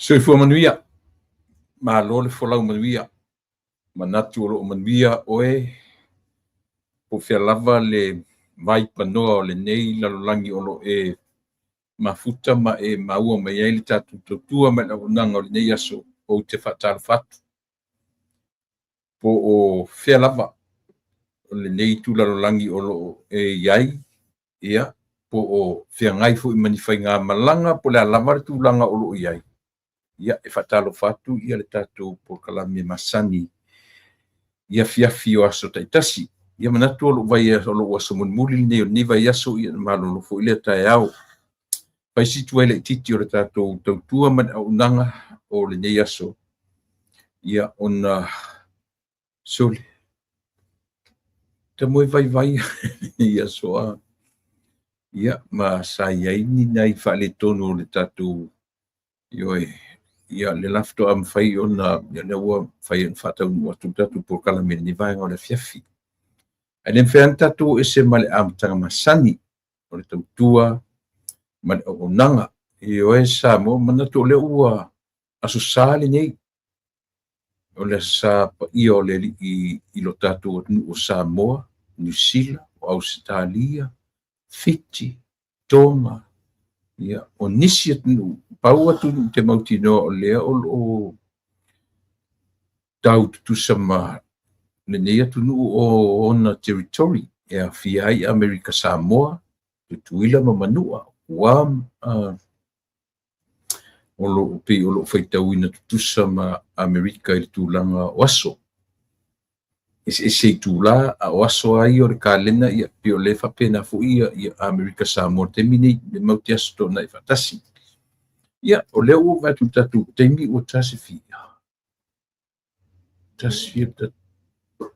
Soifua manuia, malo le folau manuia, manatu o loo manuia oe, po fea lava le vai panoa o le nei lalolagi o loo e mafuta ma e maua mai ai le tatou tautua ma le auaunaga o lenei aso ou te faatalofatu po o fea lava o lenei tulalolagi o loo e iai ia po o feagai foʻi ma ni faigā malaga po le alava le tulaga o loo iai ia e faatalofatu ia le tatou polokalame masani ia fiafi o aso taʻitasi ia manatu o loo vai o loo aso mulimuli lenei o lenei vai aso ia na malolo foʻi le taeao paisitu ai leʻitiiti o le tatou tautua ma le auaunaga o lenei aso ia ona sole tamoe vaivai ia aso a ia ma saiaini nai faaletonu o le tatou ioe ia le lafto am fai ona ia le ua fai faataunu atu tatou polokalame lenei vaega o le afiafi ai le mafeani tatou ese ma le amataga masani o le tautua ma le auaunaga ioe sa mo manatu o le ua aso sā lenei o le sā paia o le alii i lo tatou atunuu o Samoa, Niusila, o Ausitalia, Fiji, Tonga, ia o nisi atunuu pau atunuu te mautinoa o lea o loo taututusa ma lenei atunuu o ona territory e afia ai Amerika Samoa, tutuila ma manua, Guam, o loo pei o loo faitauina tutusa ma Amerika i le tulaga o aso ese i tulā a o aso ai o le kalena ia pe o le faapena foʻi ia Amerika Samoa taimi nei le mauti aso toʻanaʻi faatasi ia o lea ua vai atu tatou taimi ua tasi fia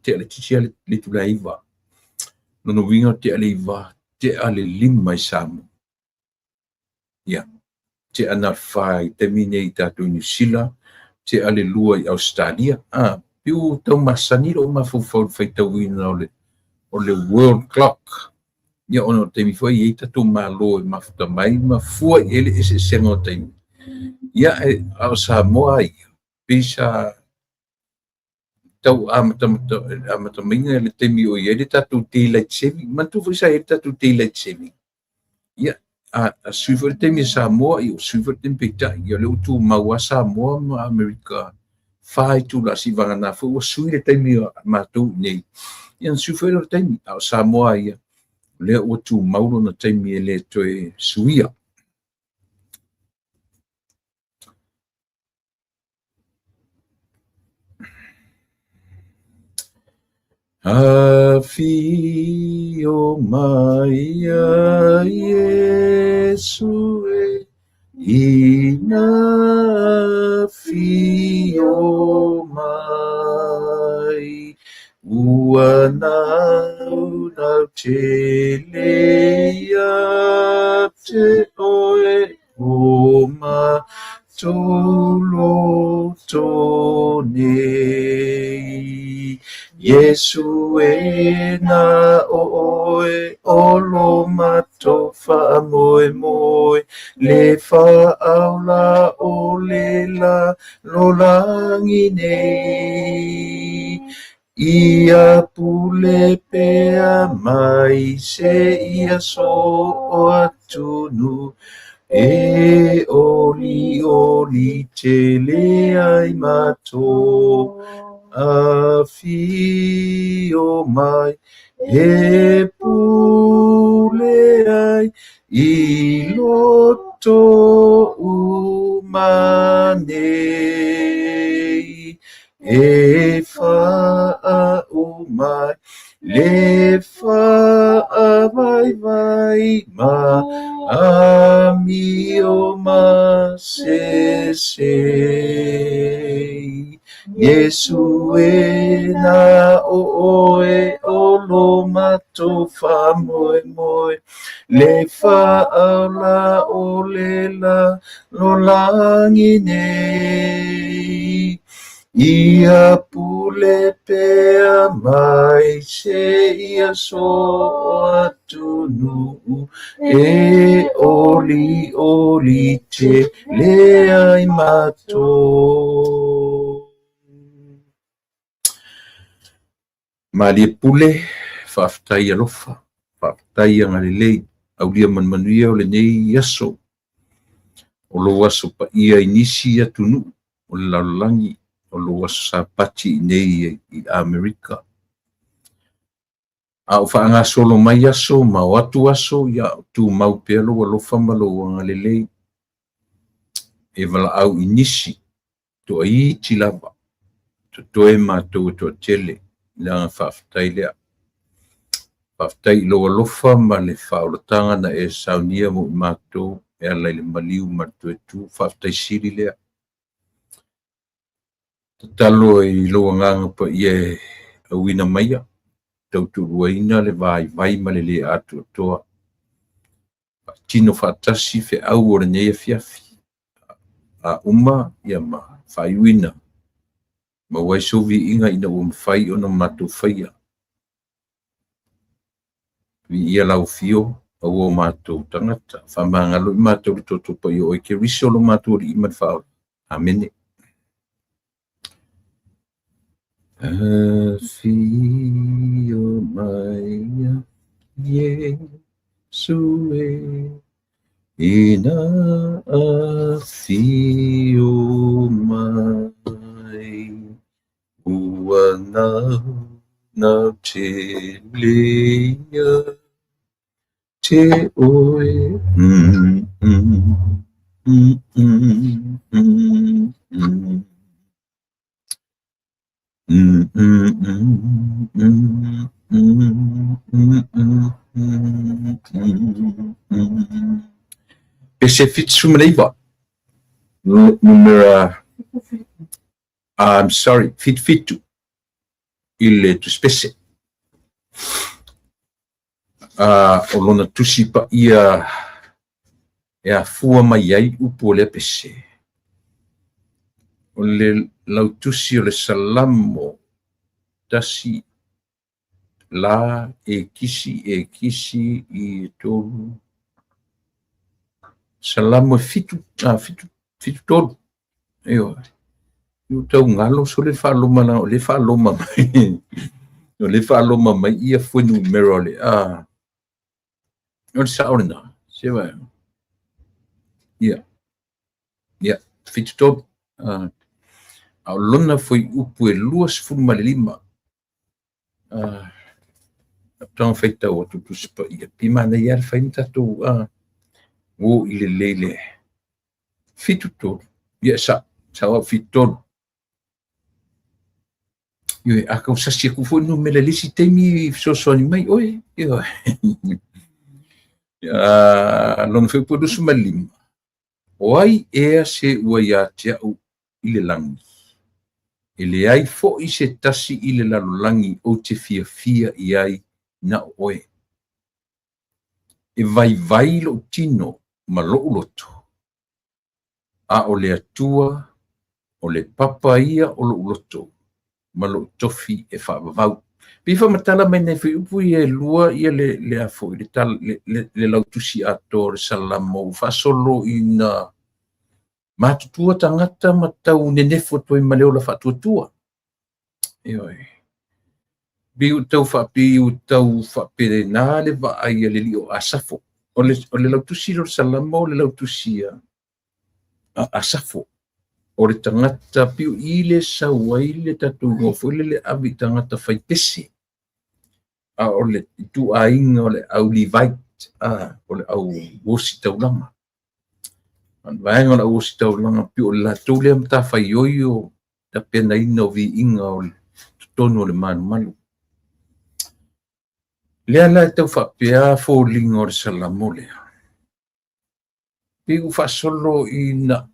te ale tisi a le tulaiva nonoviga o te ale iva te ale lima i Samoa ia te ana fai taimi nei tatou i Niusila te ale lua i Australia piu tau masani lo mafaufau le faitauina o le world clock ia ona o taimi foi ai tatou malo e mafuta mai mafua i ele esesega o taimi ia e ao Samoa ia pisa tau amatamaiga e le taimi o iai le tatou daylight saving manatu foi sa e le tatou daylight saving ia a sui foi le taimi e Samoa ia o sui foi le taimi peitaʻi ia le ua tumau a Samoa ma Amerika fai tulasi vagana foi ua sui le taimi matou nei ia na sui foi le taimi ao Samoa ia lea ua tumau lona taimi e lē toe suia Afio mai a Yesu ina fio mai ua nau te leia te oe o ma tolo tonei Yesu e na oe olo mato fa moe moe le fa aula o le la lo langi nei ia pule pea mai se ia so o atunu e oli oli te le ai mato afio mai e pule ai i loto umanei e faa umai le faa vai vai ma amio ma sesei Yesu e na oe olo mato fa moe moe le fa ala o le la lo langi nei Ia pule pea mai se ia so atunu e oli oli te lea I mato. Ma lia pule whaftai alofa, whaftai anga lelei, au lia manmanuia o le nei aso. O lo aso pa ia inisi atunu o le lalolangi. O lo aso sa pati nei I Amerika. A o whaanga solo mai aso, ma o atu aso, ia tu mau pelo o lofa malo anga lelei. E wala au inisi, to ai tilava, to toe ma to tele, na whaftai lea. Whaftai lo lofa ma le whaolatanga na e saunia mo mato, e alai le maliu ma tu whaftai siri lea. Talo I loa nganga pa ie awina maia, tau turuaina le vai ma le le atu toa. Tino whatasi fe au ora neia fiafi. A uma ia ma whaiwina. Ma wai sovi inga ina o mwhai ona matu whaia. Vi ia lau fio au o matu tangata. Whamangalo I matu li toto pa I o ke risolo matu li iman whao. Amene. Fio maia Yesue ina fio mai ua na te lea te oe Pese fitsumaneiva. Numera I'm sorry, fitu. Il tu spese. O lona tusi pa ia e a fua mai ai upo le pese. O le lautusi o le salamo tasi la e kisi I tolu. Salamo fitu tolu. Eo. Io tau ngalo so le whaloma na o le whaloma mai. O le whaloma mai ia fuenu mero le. O le saorina. Sewa. Ia. Fitu tolu. Au lona foi upu e luas furma le lima. Tang feita o tutu spa ia. Pima na ia fain tatou. O ile lele. Fitu tolu. Ia sa fitu tolu. Io aka usasi ku fo no mele lisi temi so ni mai oi io lon fe po dusu malim oi e se uia tia u ile langi ile ai fo I se tasi ile la langi o te fia ai na oi e vai lo tino ma lo loto a o le atua o le papa ia o lo loto malo tofi e whaavavau. Pifa matala mai nei whiupu I e lua ia le afo, le lautusi ato, le salamo, whasolo I na matutua tangata matau nenefo toi maleo la whatuatua. Eoi. Biu tau whapere nā le vaai le lio asafo. O le lautusi lo salamo, le lautusi asafo. O le tangata piu ile sa waile tatu ngofo le avi tangata fai pesi. O le tu ainga o le au livait. O le au wosi taulanga. Vaenga o le wosi taulanga piu o la tole amta fai oio ta pena ina o vi inga o le tono o le manu. Lea la tau whapea fo linga o le salamole. Piu whasolo ina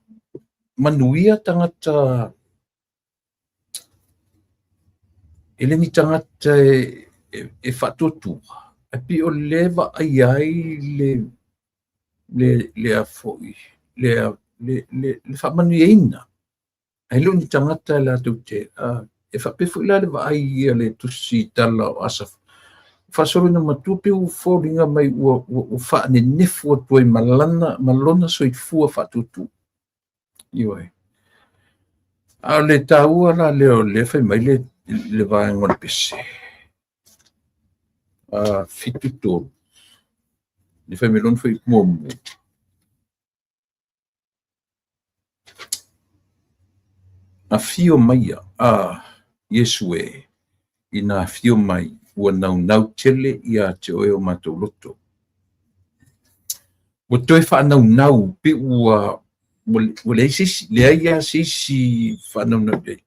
manuia tangata ele ni tangata e whatutu e pi o lewa ai le afoi le whamanuia ina ai lo ni tangata la tu te e fa pe fu la le vai ia le tusi tala o asaf fa solo na matu pe u folinga mai u fa ne nefu tu e malona so i fu fa tutu ioi a le taua la le fa mai le vai ngol pese fitu to le fa melon foi mo a fio mai Yesu e ina fio mai ua nau tele ia te oe o matou loto. Ua toe whanau pe ua le ia sisi whanau te.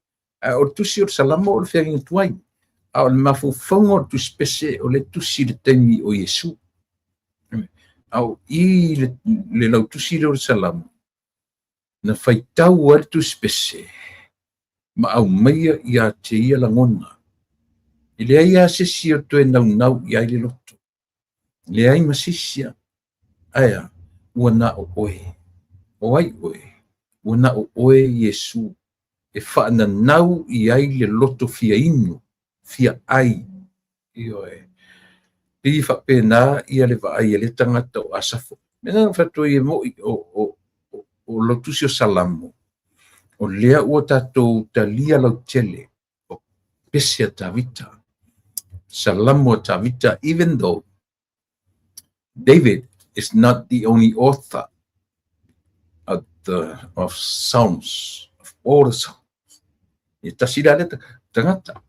O tusi o salama o le whiangi tuai. A o le mawhawhonga o tusi pese o le tusi le taimi o Yesu. Au I le lau tusi le o salama. Na whaitau o le tusi pese. Ma au meia ia te ia langona. I le ia sisi o toe nau ia le loto. Le ai masisia. Aya, ua na o oe. O ai oe. Ua na o oe Yesu. E whaana nau i ai le loto fia inu. Fia ai. I oe. Pi whapena ia le vaai e le tangata o asafo. Mena whatua i mo o lotusi o salamo. O lea ua tatou talia lau tele. O pese a tavita. Salamo a tavita, even though David is not the only author of Psalms, of all the Psalms. E tasira le tangata.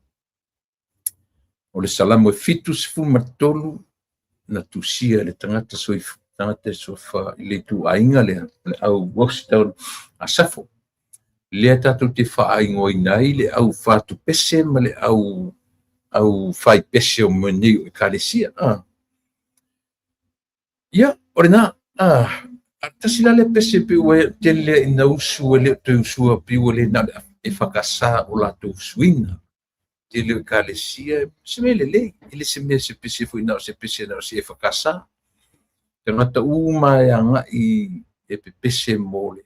O le salamo e fitu sifu matolu na tusia le tangata soifu. Tangata sofa le tu ainga le au washdown asafo. Le tatu te whaingo i nei le au whatu pese ma le au whai pese o mwenei o ekalesia. Ia, ore nā, tasila le pese pe ue tele ina usu le te usua pe ue le na e whakasa o la tu suina. Tele o ekalesia, se me le, ele se me se pese fu ina o se pese na o se e whakasa. Te ngata uma e anga i e pe pese mole.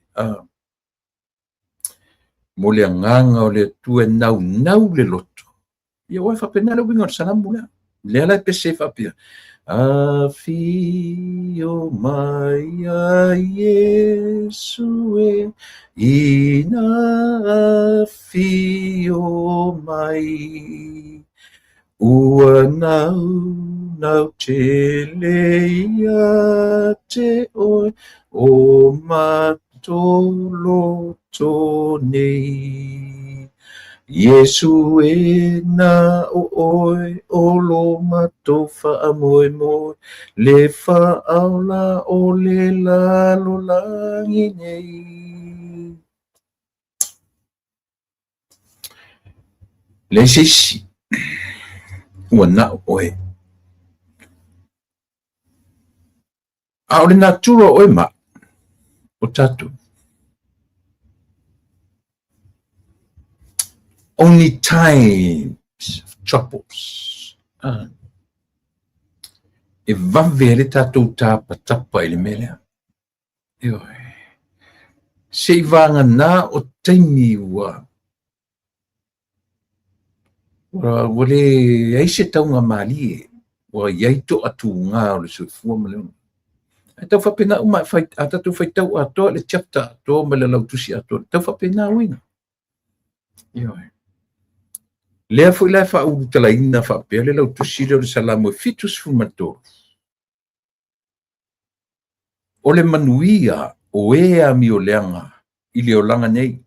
Mole anganga o le tue nau le loto. Ia oi whapena le winga o sanamu lea. Lea lai pese whapea. Afio mai a Yesu e ina afio mai ua nau te leia te oi o matoloto nei. Yesu e na o oe o lo mato wha moe moe le wha aula o le lalo langi nei. Le sisi ua na o oe. A o le natura oe ma o tatu. Only times of troubles. E vave le tatou tapa i le melea. Se i vanga nā o taimi ua le aise taunga malie ua iaito atu ngā o le soifua ma leona. E tau whapena uma a tatou whaitau atoa le chapter atoa ma le lautusi atoa. Tau whapena uina. Lea foi lai fa u tala ina fa pe le lau tusi le salamo fitus fumato. O le manuia o ea mi o leanga i le olanga nei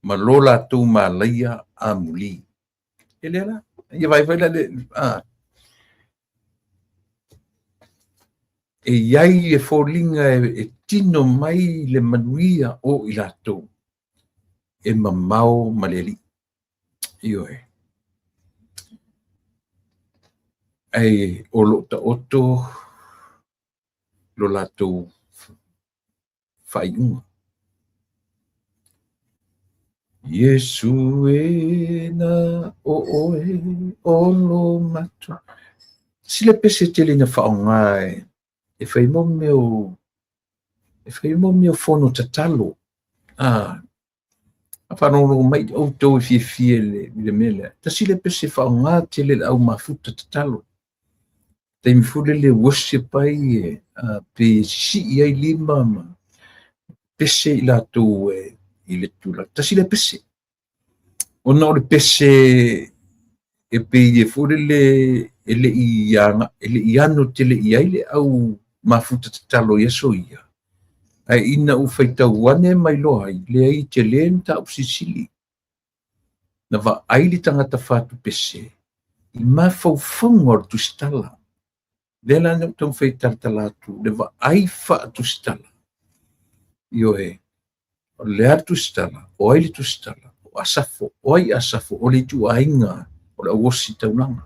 ma lola tu ma laia a muli. E le la, ia vai le e iai e folinga e tino mai le manuia o i lato e mamau maleli. Io e. Ai o lo ta oto lo lato fai uma. Yesu e na o oe o lo mato. Si le pese tele na whaongai e whai mo meo fono tatalo. whanongo mai o tō fie le mele. Tasi le pese whaonga te le au mafuta te talo. Te mifule le worship ai pe si ai lima ma pese I la tō I le tula. Tasi le pese. Ona o le pese e pe I fule le ianga, le iano te le iaile au mafuta te talo Yeso ia. Ai ina u faitau ane mai loa I le ai te lenta u sisili. Na va aili tangata fatu pese. I mafaufonga o tu stala. Lela ne tau faital talatu. Le va ai fa tu stala. Io e. O le atu stala. O aili tu stala. O asafo. O ai asafo. O le tu ainga. O le awosi taunanga.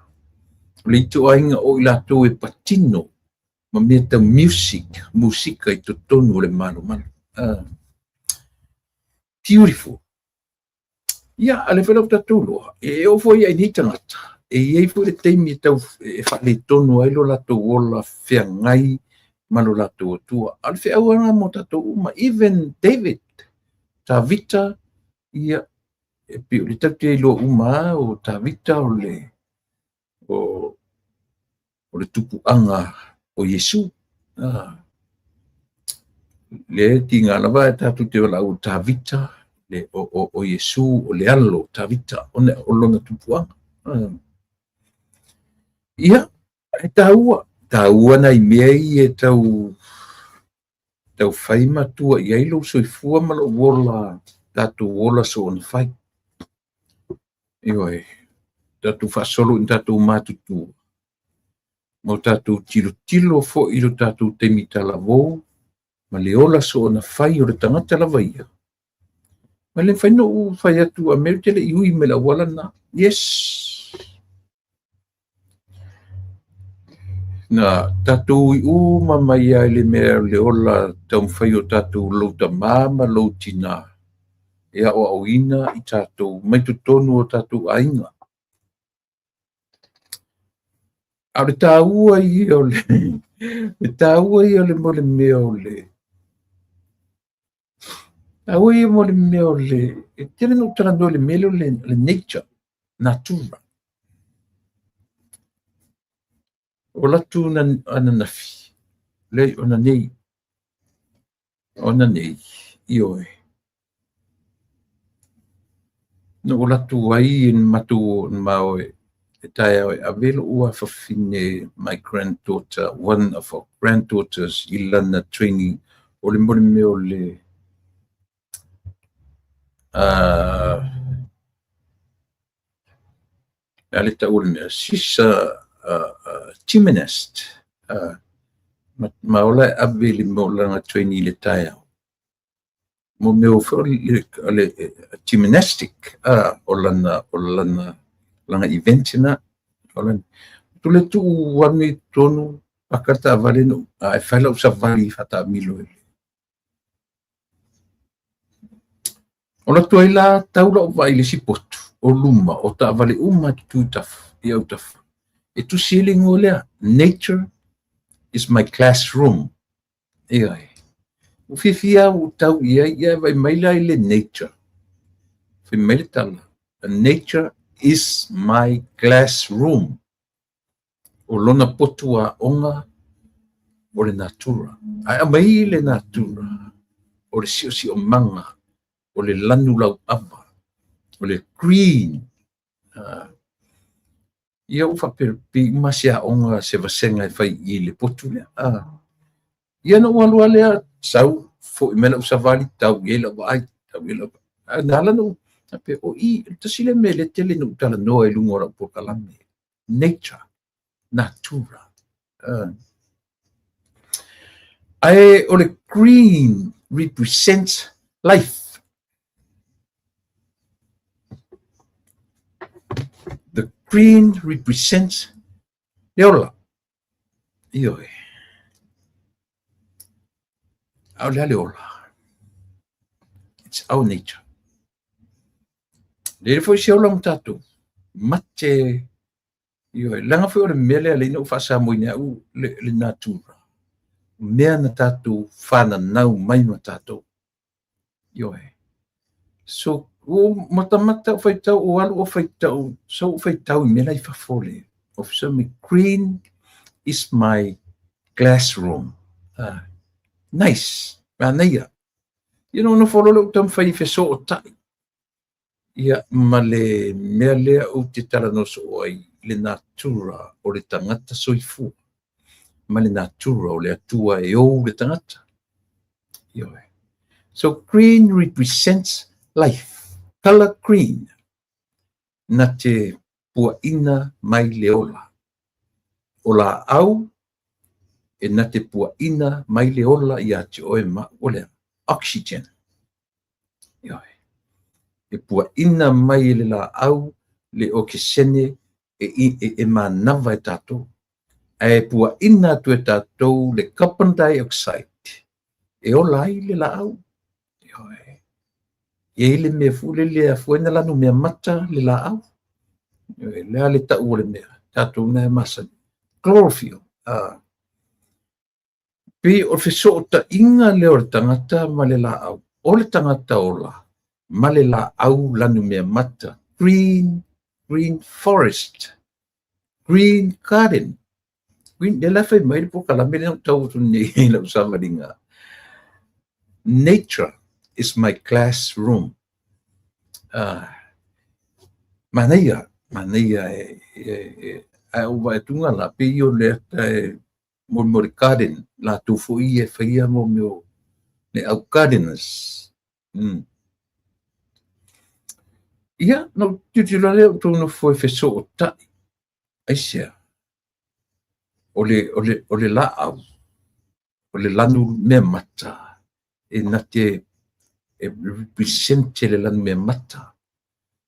O le tu ainga o ilato e patino. Ma mea tau musika I totonu o le malo. Beautiful. Ia, ale whenau tatolo. E o foi ai ni tangata. E iei fu le teimi tau e whale tonu ai lo lato ola whiangai malo lato atua. Ale whiau anga mo tato uma. Even David, ta vita, ia, e pio le tau te ilo uma o ta vita o le tupu anga o Yesu. Le tinga lava e tatu te wala o ta vita, le o Yesu, o le alo ta vita, o lona tupu anga. Ia, e taua na I mea I e tau whai matua I ailo soifua malo wola, tatu wola so on whai. Ioi, tatu whasolo in tatu matutua. Mo tatu tilo fo I lo tatu temita lavo, ma le ola so on whai o le tangata lava ia. Ma le whai no u whai atu a meritele I hui me la wala na. Yes. Na tatu I mamai ai le mea le ola tau whai o tatu louta mama loutina. Ea o auina I tatu, mai tutonu o tatu ainga. A le tāua I o le tāua I o le mo le mea o le. Tāua I o mo le mea o le, e tene no tarando le mea o le nature, natura. O latu ana nafi, le ona nei, I oe. No o latu ai in matu maoe, e tae oe, a velo ua fafine my granddaughter, one of our granddaughters, I lana training, o le mole meo le, ale ta ule mea, she's a gymnast, ma ola aveli mo langa training le tae au. Mo meo fo le gymnastic, o lana event na, o lana, tule tu wami tonu, pakata vale no, e whaila usa vali fata milo ele. O la tua ila taula o vai le sipotu, o luma, o ta vale tu tafu, I au tafu. E tu ceiling o lea, nature is my classroom. E ai. O fifia o tau ia vai maila I le nature. Fi maila tala. Nature is my classroom. O lona potua onga o le natura. Ai mai le natura. O le sio manga. O le lanu lau ava. O le green. Ia ufa perpi masia onga se vasenga e fai I le potu lea. Ia no walua lea sau fo I mena usavali tau iela wa ai. Tau iela wa. Nala no. Tape o I tasile me le tele no tala noa I lungora po kalame. Nature. Natura. Ai o le green represents life. The green represents leola. Io e. Au leola. It's our nature. Le foi se ola mtatu. Mate. Io e. Langa foi o le mele le no fasa moina u le natura. Mea na tatu whana nau mai ma tatu. Io e. So, o matamata o faitau o alu o faitau so o faitau I mea I fafole officer me green is my classroom nice anaia no fololo tam fai fe so o tai ia ma le mea lea o te talanoso o ai le natura o le tangata soifu ma le natura o le atua e o le tangata ioe. So green represents life. Color green. Na te puaina mai le ola. Ola au e na te puaina mai le ola ia te oe ma ole oxygen. Ioe. E puaina mai le la au le okesene e manava e tātou. E puaina tu e tātou le carbon dioxide. E ola ai le la au. E le mea fule le afuena lanu mea mata le la au. Le ale ta ua le mea. Tato una e masa. Chlorophyll. Pe o feso o ta inga le o le tangata ma le la au. O le tangata ola. Ma le la au lanu mea mata. Green forest. Green garden. Green, le la fai mai po kala mele o tau tu ni la usanga ringa. Nature is my classroom. Manaia o vai tunga la pe yo le mo garden la tu fo I e faia mo meu le au gardeners. Ia no titula le tu no foi feso o tai. Ai sia. O le la au. O le lanu me mata. E na te represente le lanu me mata.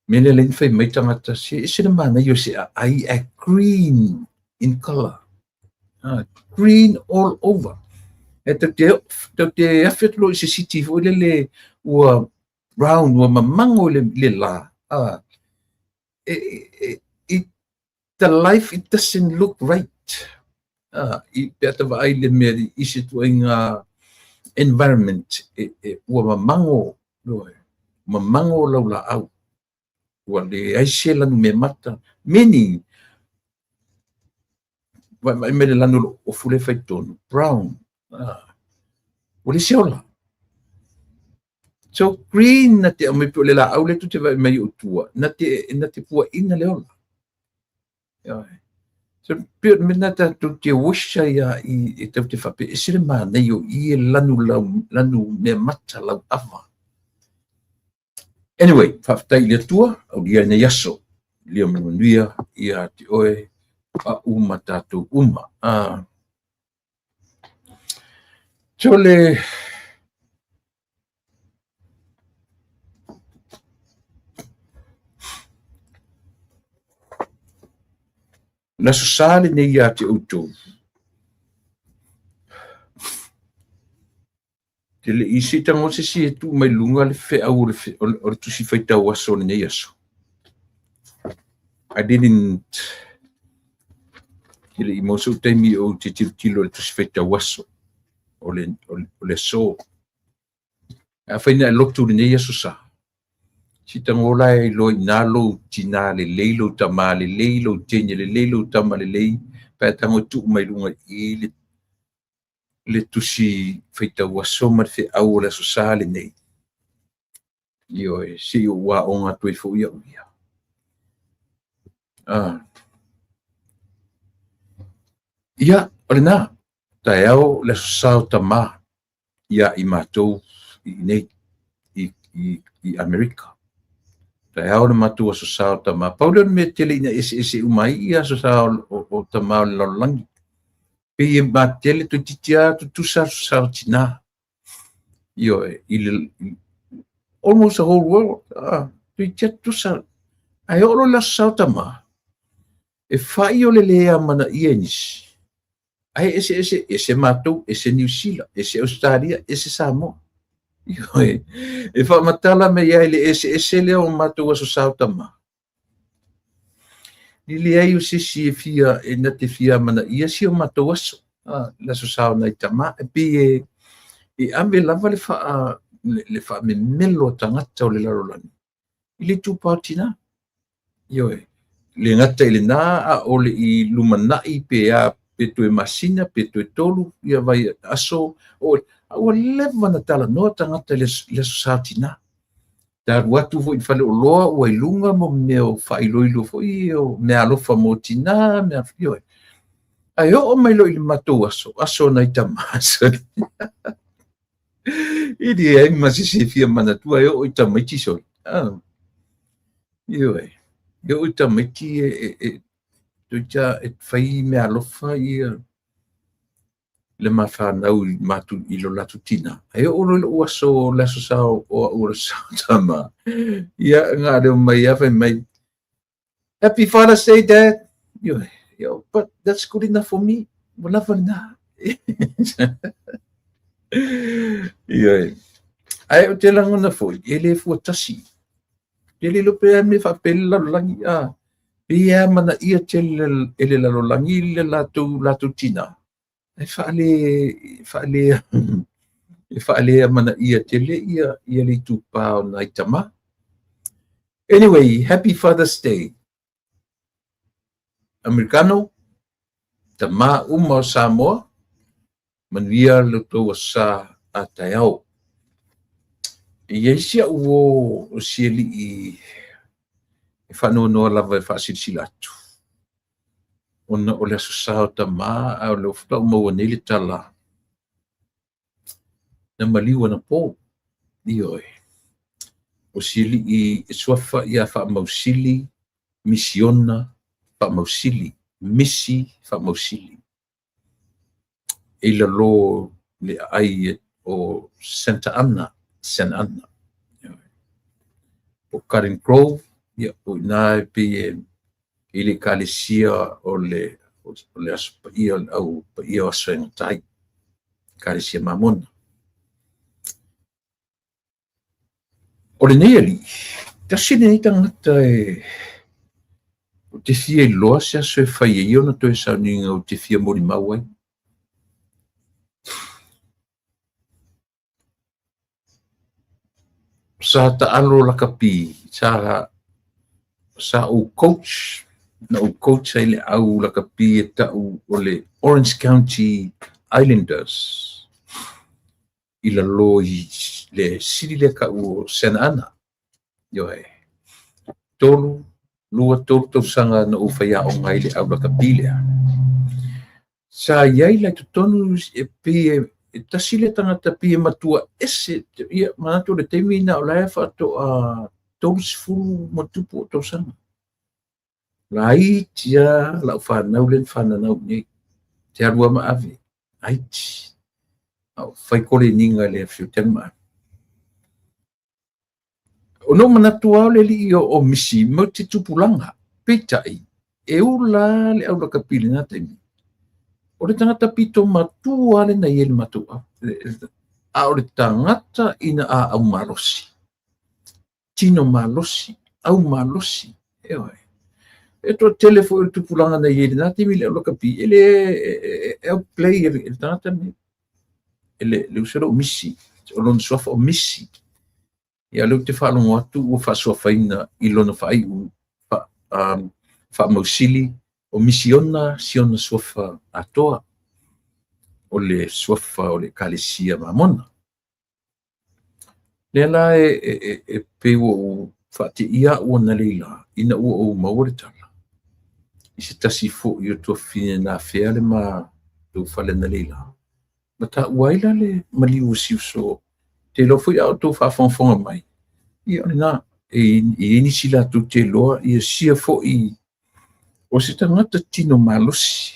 Mele le fai mai tangata se le mana yo se ai green in color. Green all over. E te afetlo se city fo le ua brown ua mamango le la. The life it doesn't look right. I peta va ai le me I se tu inga environment ua mamango lau la au. Ua le aise lanu me mata. Meaning, vai me le lanu o fule fai tonu. Brown. Ua le seola. So green na te ame po le la au le tu te vai mai o tua. Na te pua ina le ola. So pio me na ta tu te wisha ia I tau te whape. E sire maa nei o I e lanu me mata lau awa. Anyway, whaftai le tua, au lia ne yaso, lia manuia, ia te oe, a uma tātou uma. Tole, na sosale ne ia te outou. Te le isi tango se si e tu mai lunga le fe au o le tusi faitau aso ne yaso. I didn't te le imoso taimi o te tilo le tusi faitau aso o le so. A faina e loktu ne yaso sa. Si tango la e lo inalo tina le leilo tama le leilo tenye le leilo tama le lei pa tango tu mai lunga I le tusi faitau aso ma fe au le so sale nei. Io e si wa onga tu fo ia. Ia, ole na. Ta eo le so sao tama ia I matou I nei I Amerika. Ta eo le matou so sao tama. Paulo me tele ina ese umai ia so sao o tama le langi. Pe I matele tu titia tu sao tina. Io almost the whole world. Tu titia sao. Ai olo la sao tama. E fai o le lea mana ienis. Ai ese matou, ese New Zealand, ese Australia, ese Samoa. E fa matala me ia le ese le o matou aso sao tama. Li ai o se si fia e na te fia mana ia si o matou aso. La so sao nai tama e pi e ame lava le fa me melo tangata o le larolani. I le tūpātina. Ioe. Le ngata i le nā a ole i lumana'i pe a pe toe masina, pe toe tolu, ia vai aso, o ua lewa na tala noa tangata le sātina. Ta watu fo i whale o loa ua i lunga mo meo whailoilo fo i o mea alofa mo tina, mea ioe. Ai o mai lo i le matou aso na i tamasa. I di e masisi fia manatua o i tamaiti soi. Ioe. Yo i tamaiti tuja e whai mea alofa i le mawhanau matu i lo latu tina. Ai o lo ua so laso sao o ua sao tama. Ia ngā reo mai awhai mai. Happy Father's Day, Dad. Yo, but that's good enough for me. Walawa na. Ia. Ai o te langona foi. E le fua tasi. E le lope a me whapele lalolangi. Ia mana ia te le lalolangi le latu tina. E whaale mana ia tele ia le tupao na itama. Anyway, happy Father's Day. Americano, tama uma Samoa, manuia le tau sa a taiao. Ia isia uo o sieli i whanoa lava e whaasirisila atu. Ona o le aso sao tama au le ofutau maua nele tala. Na maliwa na po. Ioe. O sili i swafa ia wha mausili, misiona, wha mausili, misi wha mausili. Ila lo le ai o Santa Ana. O Karen Grove, ia o nai pe ili kalesia o le aso pa ia au pa ia o swenga tai. Kalesia mamona. O le nei ali, tasine ni tangata o te fia i loa se aso e whai e iona toi sauninga o te fia mori mauai. Sa ta alo la kapi, sa o coach, na o coach ai le au la kapi e tau o le Orange County Islanders. Ila lo i le siri le ka o Santa Ana. Ioe. Lua tolu tau sanga na ufaya o ngai le au la kapi lea. Sa iai lai tutonu e pe e tasile tangata pia matua ese ia manatu le teimi na o lae whato a tolu sifuru matupu o tau sanga. Lai tia lau whanau len whananau nei. Te arua ma ave. Aiti. Au whai kore ninga le fiu tenma. O no manatu au le li o misi mo te tupulanga. Petai. E ula le au la kapili na teimi. O le tangata pito matua le na iele matua. A o le tangata ina a au malosi. Tino malosi. Au malosi. Eoi. E to telefo il tupulanga na iele na timi le au kapi. Ele au play ele tangata ni. Ele le usero o misi. O lona sofa o misi. Ia leu te whalongo atu o whasofa ina i lona whai u wha mausili. O misiona, siona sofa atoa, o le sofa o le kalesia mamona. Le la e pewa o whate ia ua na leila, ina ua o mauretala. I se tasi fo i o tua fine na fea le ma tau whale na leila. Ma ta uaila le maliu siuso, te lo fui au tau whafonga mai. I o na, e inisi la tu te loa, i sia fo i o se tangata tino malosi.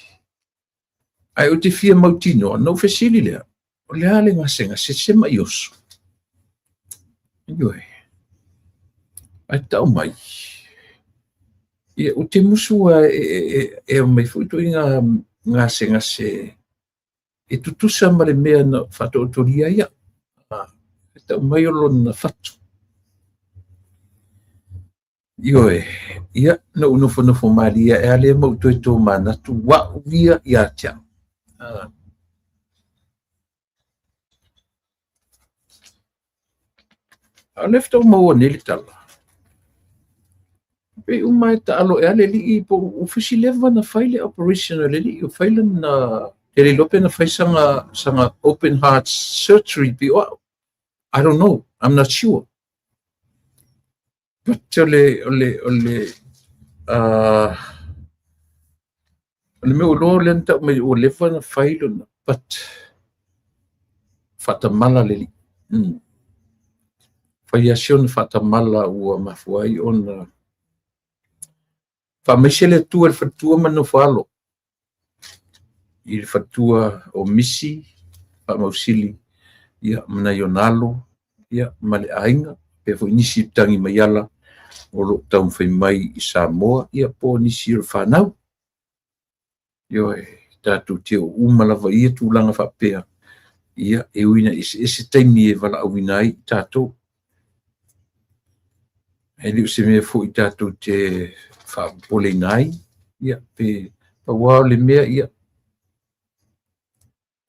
Ai o te fia mautino, no fesili lea. O lea le ngasenga, se sema iosu. Ioe. Ai tau mai. Ia, o te musua e mai fuito i ngasenga se e tutusa ma le mea na whato o toria ia. E tau mai o lona whatu. Ioe, ia, na unofo maria e ale mauto e tō manatu wa via ia tia. A lefta o maua nele tala. pe umai ta alo e ale li po ofisi leva na faile operational li o faile na ele lope na fai sanga open heart surgery pe I don't know, I'm not sure, but ole me o lo lenta me o leva na faile na but fatamala le faiasion fatamala ua mafuai ona faamaisele atua le fatua manofalo i le fatua o misi faamausili ia manai o nalo ia ma le aiga pe foi nisi tagi mai ala o loo taumafai mai i Samoa ia po nisi o le fanau io e tatou te o uma lava ia tulaga faapea ia e uina ese taimi e valaauina ai tatou e liu se mea foʻi tatou te faapoleina ai ia pe paua o le mea ia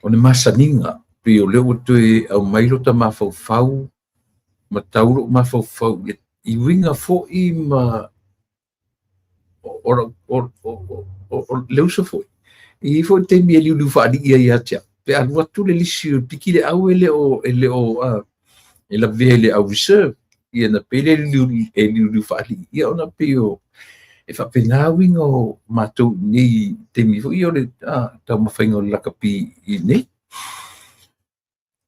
o le masaniga pe o lea ua toe aumai lo tamafaufau ma tau loo mafaufau i uiga foʻi ma o le usa foʻi i foʻi taimi e liuliu faalii ai atea pe alu atu le lisi o piki le au e leo e lavea i le au reserve ia na pei le liuliu faalii ia ona pei o e faapena uiga o matou nei taimi foʻi o le taumafaiga o le lakapi i nei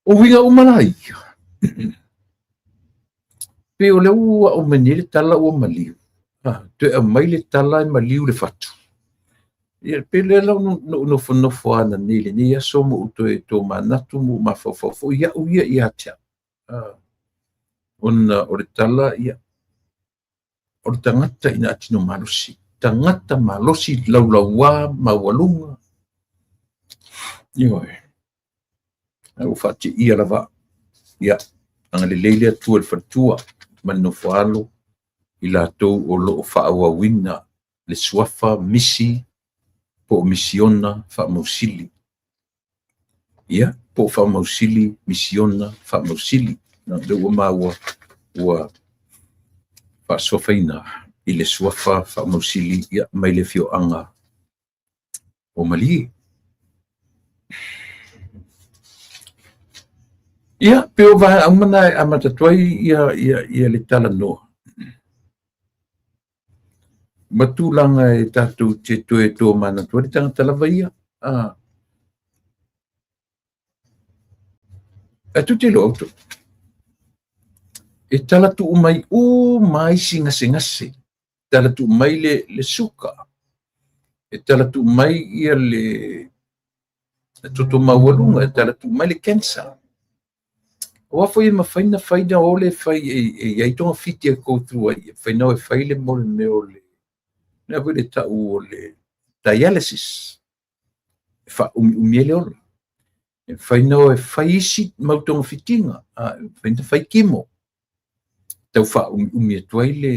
o uiga uma lai pe o le ua o mani le tala ua maliu toe aumai le tala e maliu le fatu ia pe le lau nofonofo ana nei lenei aso mo toe to manatu mo mafaufau foʻi iaʻu ia ia atea ona o le tala ia o le tagata ina atino malosi tagata malosi laulauā maualuga ioe ua faatiʻia lava ia agalelei le atua le faletua ma le nofoalo i latou o loo faauauina le suafa misi po o misiona faamausili ia po o faamausili misiona faamausili na le ua maua ua faasoafaina i le suafa faamausili ia mai le fioaga o mali ia pe o vaeaʻu mana e amatatu ai ia le talanoa ma tulaga e tatou te toe to manatua le tagata lava ia atu te lo auto e tala tuu mai mai singasengase tala tuu mai le suka e tala tuu mai ia le toto maualuga e tala tuu mai le cancer ua foi mafaina faina o le fai e iai togafiti e koutou ai fainao e fai le mo le mea o le na foi le taʻu o le dialysis e faaumiumia le ola e fainao e fai isi mautogafitiga faina fai kimo tau faaumiumi atu ai le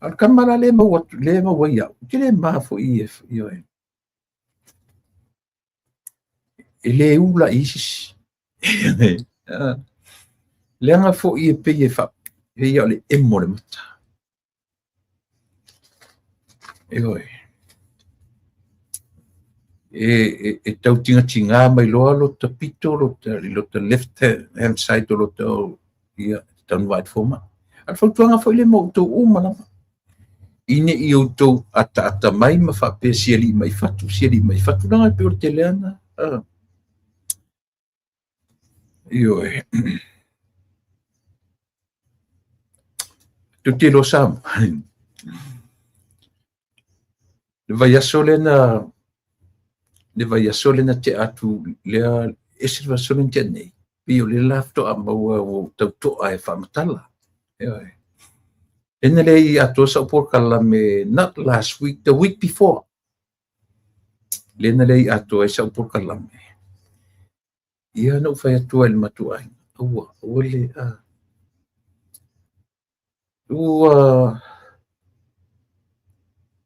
alkamala le mau atu le mau ai aʻu ke lē ma foʻi ioe e lē ula isisi leaga foʻi e pei e ia o le emo le mata ioe e tautigatiga mai loa lo tapito lo ta left hand side o lo tau ia tanu vai foma al fautuanga foi le mo to uma lava ine i outou ata mai ma faapea siali mai fatu langa pe o le teleana ioe tu te lo sam le vai aso lena te atu lea ese vaso lena te nei pio le lafto a maua o tautoa e whamatala ena le i ato sa upokala me not last week, the week before lena le i ato e sa upokala me ia no fai atua il matuai ua le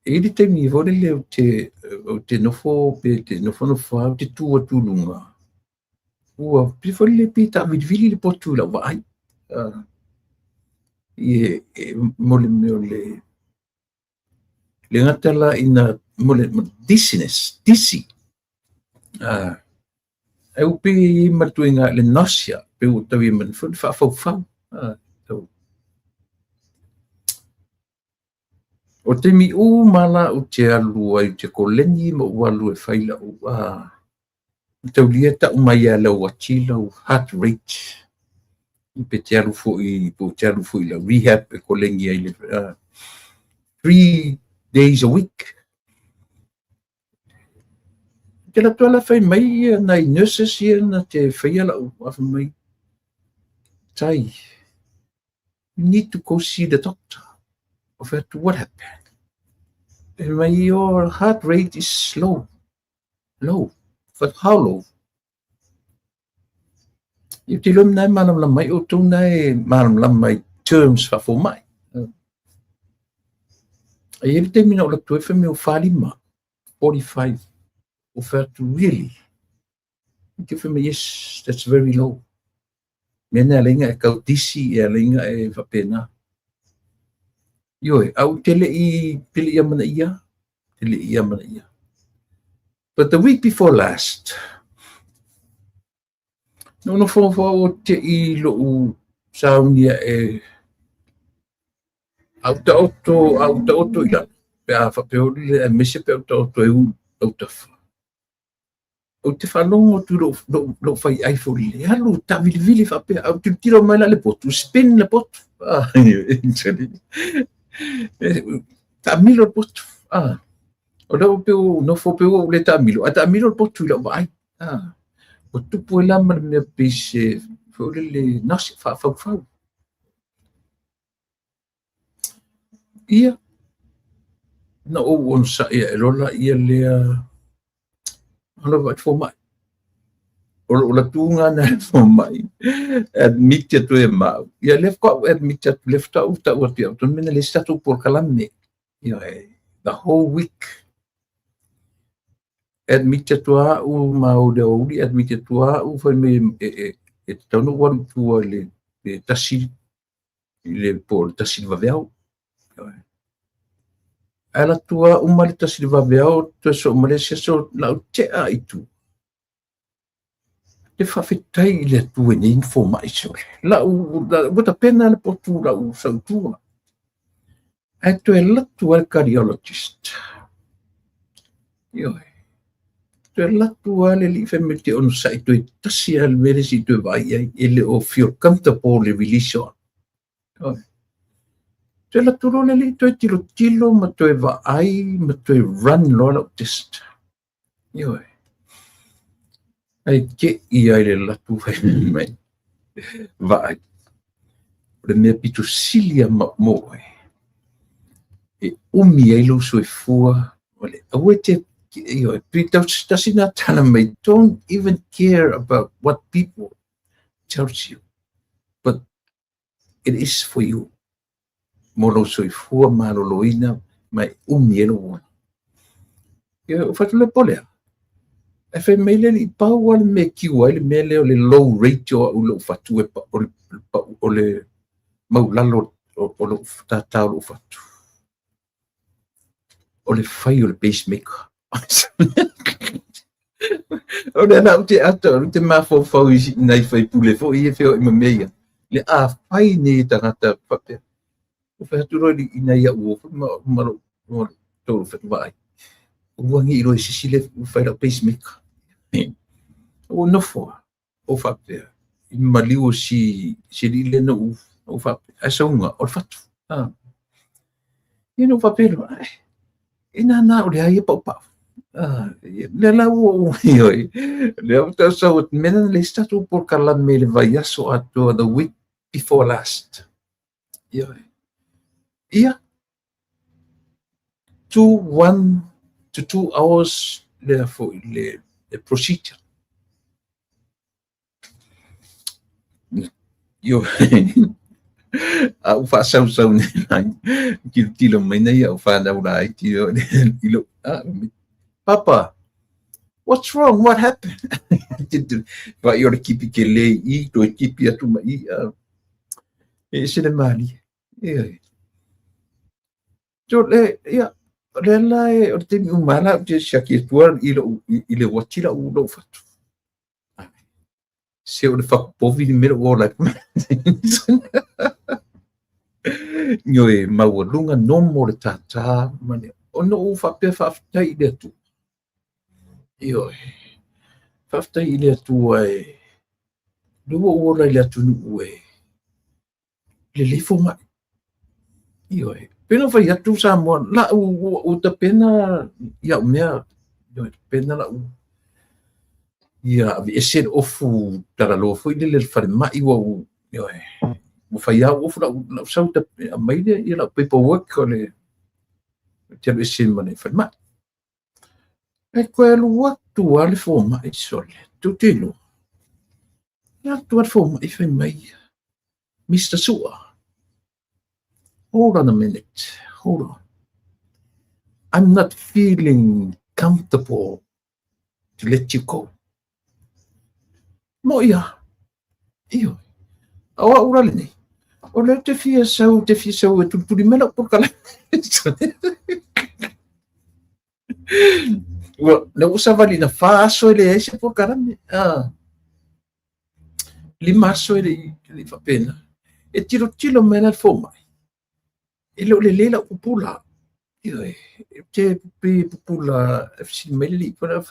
e di te mi vole le te nofo pe te nofo no te tua tulunga ua pe vole le pita vidvili le potu la vai mole meo le ngata la ina mole dizzy. E upi matuinga le nausea pe utawi man fa fau. O te mi mala o te alu ai te koleni mo walu e faila o te ulia ta umai ala o atila o heart rate i pe te alu fo i la rehab e koleni ai le 3 days a week. Te la tuala fai mai na i nurses ia na te fai ala o afa mai. Tai, you need to go see the doctor of what happened. And your heart rate is low. But how low? If you don't know manam lamai o tu nai manam lamai terms fa fo mai. Every time you know like to FM o falima 45 offer to really. Give me yes, that's very low. Mena lenga e kau tisi e lenga e whapena. Yoi, au tele I pili ia mana ia. But the week before last, no fo o te I lo u saunia e au ta oto ila. Pe a whapeori le e mese pe au ta oto e au ta wha. O te whanongo tu lo whai aifori le alu ta vili whapea au tu tiro mai la le potu, spin le potu. Ta milo le potu. O rau peo no fo peo le ta milo. A ta milo le potu ila vai. O tupu e lama le mea pese fo le nasi whafau. Ia. Na o onsa ia e rola ia lea ano vai fo mai. O la tunga na fo mai. Admit ya tu e mau. Ia lef ko admit ya lef ta uta uta. Tu mena le statu por kalame. Ia the whole week. Admit ya tu u mau de uli admit ya tu u foi me e tonu wan tu le tasi le por tasi vaveo. Ala tua umali tasi vaveo to so Malaysia so la te ai tu. Te whawhetai le tu e nin fo mai so. La wata pena le potu la u sautua. E tu e latu al cardiologist. Ioi. Tu e latu ale li whemete onu sa i tu e tasi al mere si tu vai ai ele o feel comfortable le release on. Ioi. Tu e latu role li tu e tilo ma tu e va ai ma tu e run lola o test. Ioi. Ai ke ia le latu mai. Vai. Le mea pitu silia mo e umi ai lo so e fua. Ole, awe te io tasina tana mai, don't even care about what people tells you. But it is for you. Mo lo so e fua maloloina mai umi e lo wana. Ia, fatu le polea. E whai meile li pau ale me kiwa ele me leo le low rate o ulo fatu e pa o le maulalo o lo tatau lo fatu. O le whai o le pacemaker. O le ana te ato, te mawhau isi nei whai pule fo i e whio i mamea. Le a whai ne tangata whapea. O whai hatu roi i nei a ua, maro tōru whatu vai. O wangi i roi sisi le whai la pacemaker. O nofua, o whapea. I maliu si li le na u, o whapea. A saunga, o whatu. Ino whapea, ina na o le ai e pau pau. Le la o ioi. Le au tau sau at mena le statu por kalame le vai aso ato the week before last. Ioi. Ia. 1 to 2 hours le for le procedure. Yo. Au fa sau nei. Tilo mai nei au fa na ura tilo ilo. Papa, what's wrong? What happened? But you're keeping kele I to keep ya to mai. E se le mali. Ia. So ia le lai o te umana te shaki tua i le watila u lo fatu. Se o le whakapovi ni mera o lai. Nyoe maualunga nomo le tata mane ono u whapea whaftai le atu. Io whaftai le atu ai lua ora le atu nu e le lefo mai. Io pena vai atu sa mo la u ta pena ia mea pena la u ia vi esen ofu tara lo foi le fare mai wo io mo fai au ofu la sau ta mai le ia la paperwork o le te esen mane fare mai e quello watu al fo mai sole tutino ya tu al fo mai fai mai Mr. Sua. Hold on a minute. Hold on. I'm not feeling comfortable to let you go. Mo ia. Io. Awa urale ni. O le te fia sau e tuli mela por kala. Well, le usava li na faso ele ese por kala. Limaso ele fa pena. E tiro mena fo mai. Ele o le lela upula. Io te pupula FC Meli para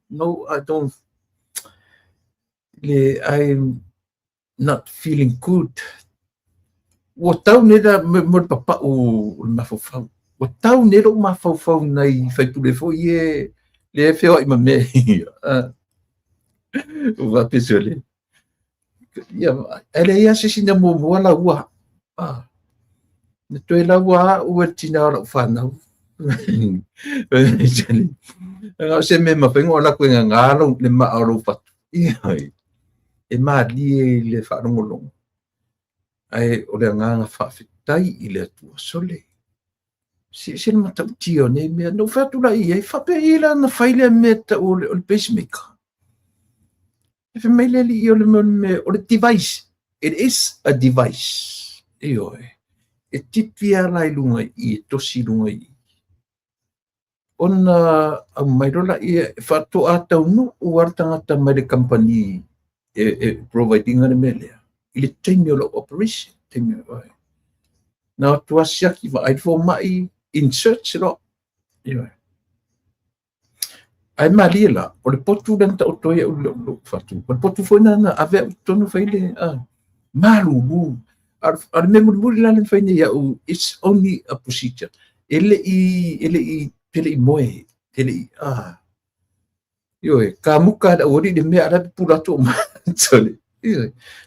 no I don't I'm not feeling good. O tau nera mo papa o mafofau. O tau nera o mafofau nei fai tu le fo ie le feo I mame. O va pesole. Ia ele ia se sina mo la ua. Na toi la ua o tina ora whanau. Nga se me mapengo ala ko nga ngalo le ma aro fatu. Ia e ma li le whanongolongo. Ai o le nganga whawhitai I le atua sole. Se matau tio ne mea no fatu la I ai whape ila na whaile meta o le pacemaker. E whameile li I o le me o le device. It is a device. Io e tipia lai lunga I e tosi lunga I. Ona a mairola I whato a tau no o artangata mai le company providing ane melea. I le taimio operation. Na tua siaki wa ai fo mai in search lo. Ai malila o le potu lenta o toia o lo fatu. O le potu foi na ave tonu faile malu. Ar memori la le faile ya it's only a procedure. Ele I moe. Ele Io ka muka da ori de me ara pula to ma. Sole.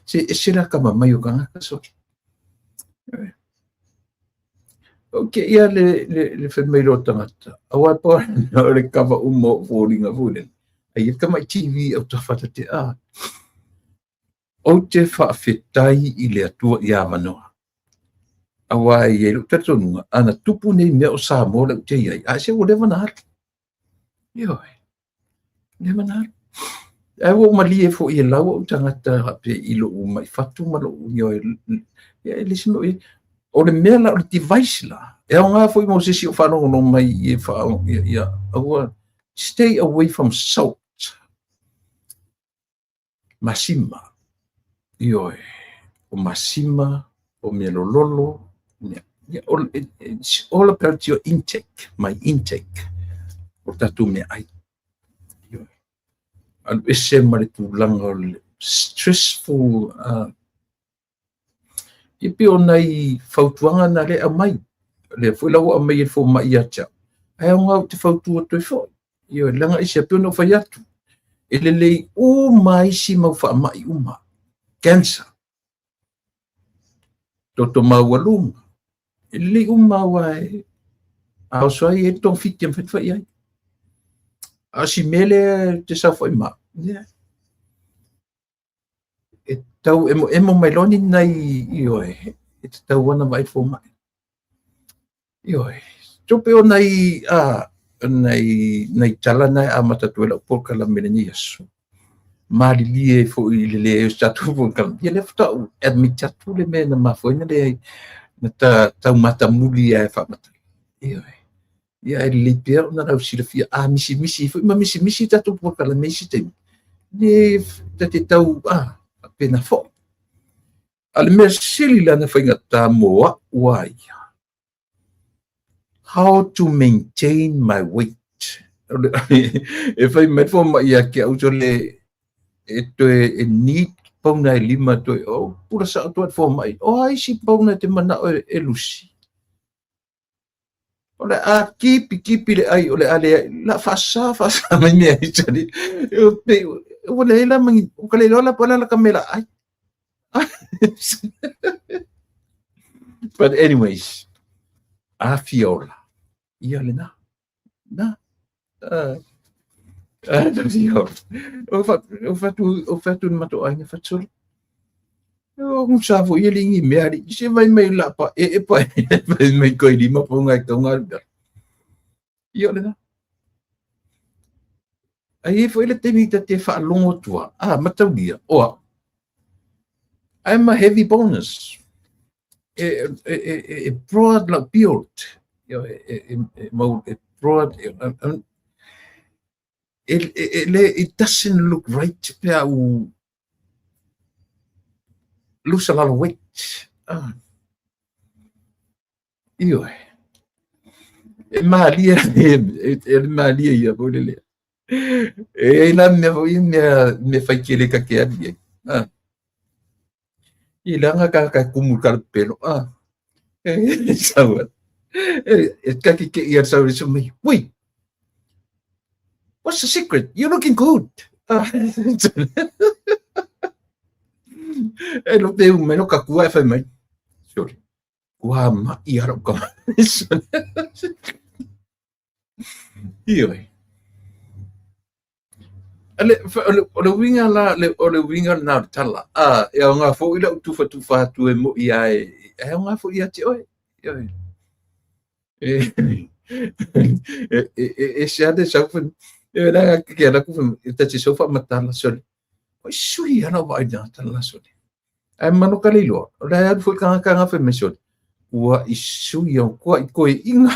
Se la kama mai o kanga so. Okay, ia le whenmeiro tangata. Awa po na le kawa umo fōringa fūnen. Ai ka mai TV au ta whata te O te whawhetai I le atua I awanoa. Awa I elu tatonunga. Ana tupu nei mea o Samoa te iai. A se o lewa nahar. Ioi. Lewa nahar. Ai o mali e fo I lau au tangata hape ilo o mai whatu malo ioi. Ia elisimo o le mea la o le device la. E au ngā fwoi mo sisi o whanongo no mai I whao. Ia. Awa. Stay away from salt. Masima. Ioi. O masima. O mea lololo. It's all about your intake. My intake. O tatu mea ai. Ioi. Alu ese mare tu langa o le stressful Ipi o nei whautuanga na le a mai. Le whuilau a mai e fo mai atia. Ai o ngau te whautua toi fo. Io langa isi a pio no whai atu. E le lei o mai si mau wha mai uma. Cancer. Toto mau alunga. E le lei uma wai. Ao soai e tong fiti am whai ai. A si mele te sa whai ma. Yeah. E tau emo mai loni nei ioi e te tau wana mai fo mai ioi tope o nei nei tala nei a matatuela por kala meneni aso mali lie fo I le statu por kala ia le fta admit tatu le mena ma fo ina le na tau mata muli e whamata. Ia e le pia na rau sira fia misi foi ma misi tatu por kala misi te ne te tau pena fo al mersili la na fainga ta moa wai how to maintain my weight e fai me fo ma ia ke auto le e need pona lima to pura sa to fo mai ai si pona te mana e lusi ole kipi le ai ole ale la fasa mai me tani ole la mangi kale la pona la kamera ai but anyways fiola ia le na o fatu mato ai fatul o savo ia lingi meari se vai mai la pa e pa mai ko di ma ponga to ngal ia le na ai foi le temi te fa longo tua matau dia I'm a heavy bonus a broad like build broad it doesn't look right pia lose a lot of weight malia ia bolele ina me fai kele ka ke abi ilanga ka kumul kal pelo sawa ka ke ia sawa so me wait what's the secret you're looking good lo te meno ka kua fa mai sorry kua ma ia ro ka ole winga la ole winga na tala e nga fo ila tu fa tu e mo ia e nga fo ia ti oi e se ade sa fu e na ke la ku ta ci sofa matala sol o sui ana vai na tala sol ai mano kalilo la ya fu ka nga fe me sol wa isu yo ko inga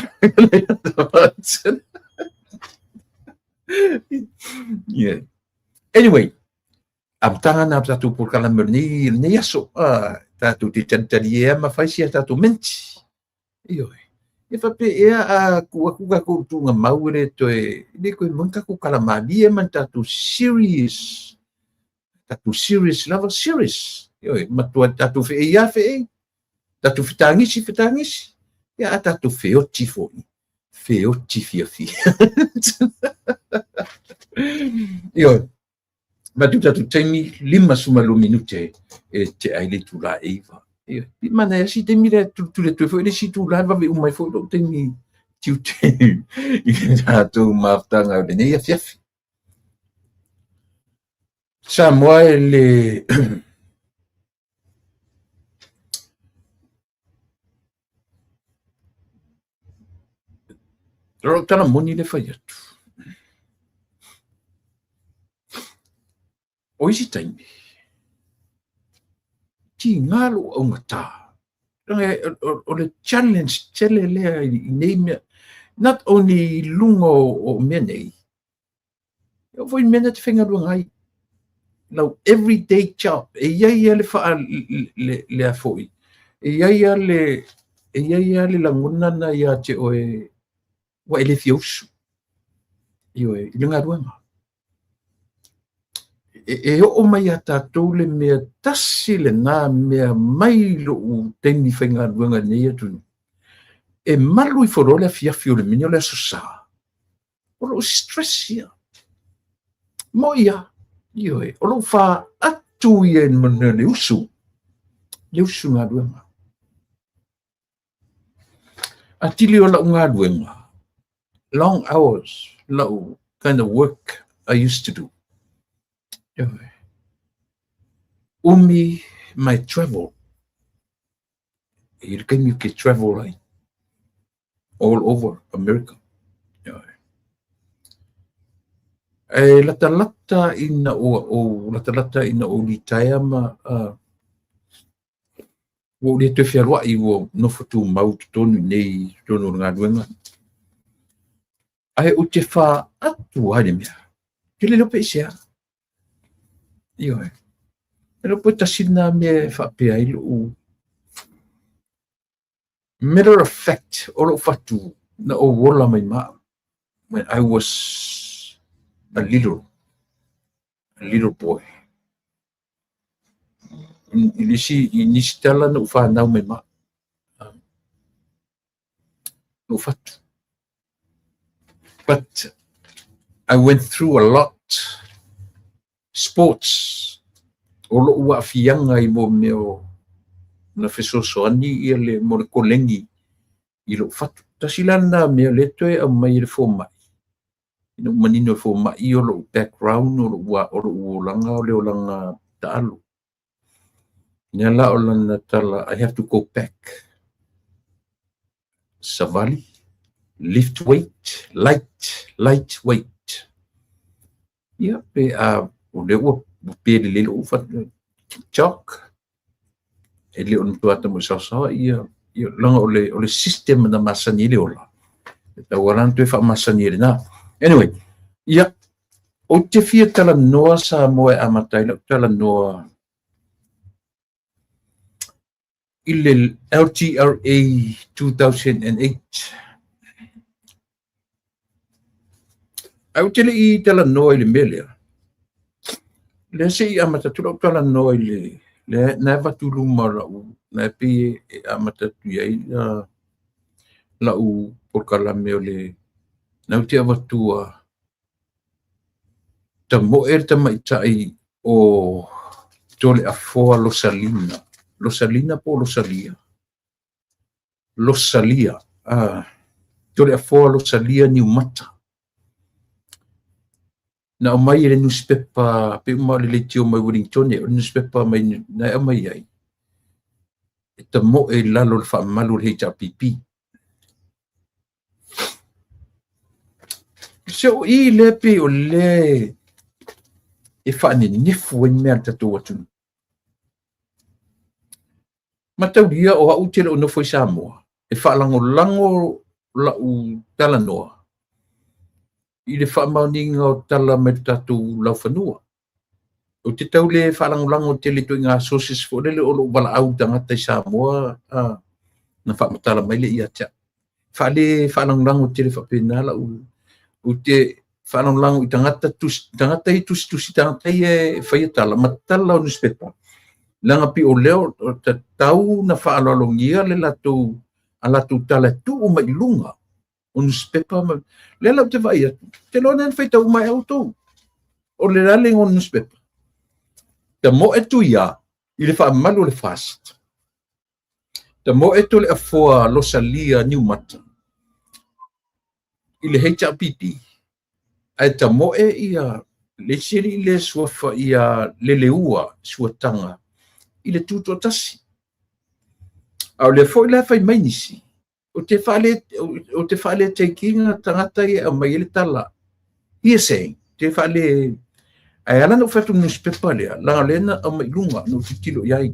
yeah anyway am tanga na tatu por kala merni ni aso tatu ti tantari e ma fai sia tatu menti e fa pe e ku tu nga maure to e ni ko manka ku kala mali e man tatu serious level serious ma tu tatu fe ia fe tatu fitangisi ya tatu fe o tifo fi ma tu tatu temi 5 minute e te ai le tu la eva mana si te mira tu le tu foi le si tu la va mai foi lo temi tu te tu maftanga de ne fiaf sa moi le ro tana moni le fai atu o isi taimi ti ngalo o ngata o le challenge tele le name not only lungo o menei o foi mena te fenga ngai now everyday job e ia le fa le foi e ia le languna na ia te o wa ele fios io e lunga ruanga e o mai ata tole me tasi le na me mai lo teni fenga ruanga nei tu e malu i foro le fia fio le minyo le sosa o lo stress ia mo ia io e o lo fa atu ia en mana le usu ngā ruanga atili o la ngā ruanga long hours low kind of work I used to do umi my travel you can travel right all over America lata ina o litaya ma wo le te fialwa I wo no fotu mau tonu nei tonu ngā duenga. Ai o te wha atu haere mea. Ke le lope isea. Io e. E lope tasina mea wha pia I lo matter of fact, o lo fatu na o wola mai ma. When I was a little boy. Inisi tala na whanau mai ma. No fatu. But I went through a lot. Sports. O lo ua fianga I mo meo na fesosoani ia le mo le kolengi I lo fatu. Tasilana mea le toe a mai le fo mai. Ino manino fo mai o lo background o lo ua langa o le o langa talo. Nyala o lana tala, I have to go back. Savali. Lift weight, light weight. Ia pe o le ua pe le o fatu. Chalk. E le on tuata mo sasawa ia langa o le system na masani le ola. Ta waran tu fa masani le na. Anyway, ia o te fia tala noa sa mo e amatai la tala noa I le LTRA 2008. Au tele I tala noa I le mele. Le se I amata tala noa I le na vatulu mara u na pe amata tu ai la u por kala me le na te avatua ta mo ta mai tai o tole a foa lo salina po lo salia tole a foa lo salia ni mata na mai le newspaper pe ma le tio mai Wellington e newspaper mai na mai ai ta mo lalo le fa malu le HRPP so I le pe o le e fa ni fu en mer tatu atu matau dia o au tele o no foi Samoa e fa lango la u tala noa I le fa mauninga o tala me tatu lau fanua o te tau le fa lango tele to nga sources fo le o lo bala au tangata I Samoa na fa matala mai le ia cha fa lango tele fa penala o te fa lango tangata I tangata I fa tala matala o newspaper langa pi o leo o te tau na fa alolongia le latu tala tu o mai lunga o newspaper le lau te vai te lona en feita o mai auto o le rale o newspaper te mo e tu ia I le fa malu le fast te mo e tu le afoa lo salia New Mata I le HRPP ai te mo e ia le siri le suafa ia le leua suatanga I le tuto tasi. Au le foi le fai mai nisi. O te fale te kinga tangata I a mai le tala. Hearsay. Te fale ai ala no fatu newspaper lea. La lena a mai lunga no titilo iai.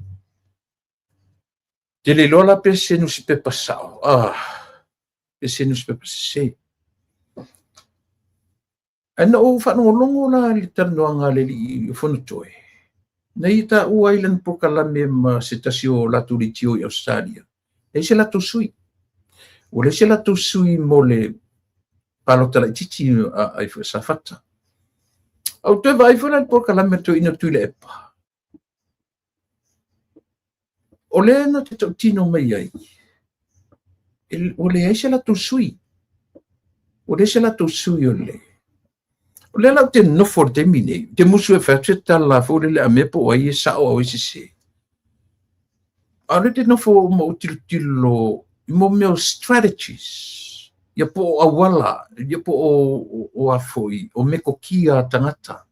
Te le lola pe se newspaper sao. Pe se newspaper se. Ana o fanu longo la li tanoanga le li fono toe. Nei ta u island po kalame ma sitasio la turitio I Australia. E se la to sui. O le se la to sui mo le palotala titi ai sa fata. Au te vai fona po kalame to ina tuile epa. O le na te tino mai ai. O le se la to sui. O le se la to sui o le. O le lau te nofo te mine, te musu e whatu tala fōre le ame po ai e sao au isi se. A le te nofo mo tilo, mo meo strategies, ia po awala, ia po o afoi, o meko kia tangata.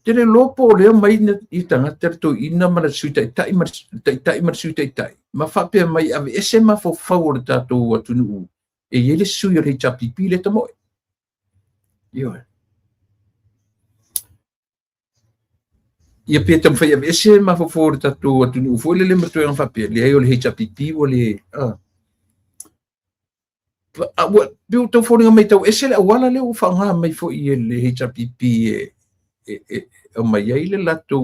Tene lopo o leo mai I tangata to ina mana sui tai mana sui tai. Ma whapea mai ave ese ma fo fawore tātou atunu u. E yele sui o rei chapipi le tamoe. Io. ia pe tam fai ese ma fo for tatu atu nu fo le mato yang fa pe le ai o le hecha pipi o le wa biu to fo nga mai tau ese le wala le o fa nga mai fo i le hecha pipi o mai ai le lato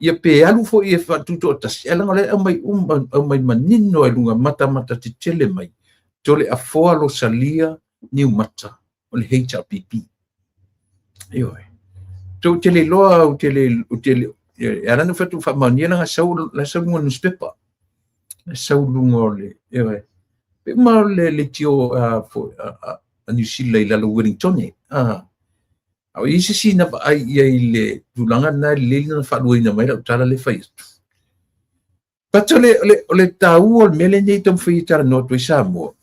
ia pe alu fo i fa tu to tas ela ngale o mai manino e lunga mata te tele mai tole a fo lo salia ni mata o le hecha pipi io to tele loa o tele era no fatu fa mania na sau la sau no newspaper la sau lungo le pe ma le tio a New Zealand la Wellington au isi si na ai le tulanga na le na fa luina mai la tala le fai pato le tau o mele nei tom fai tara no to Samoa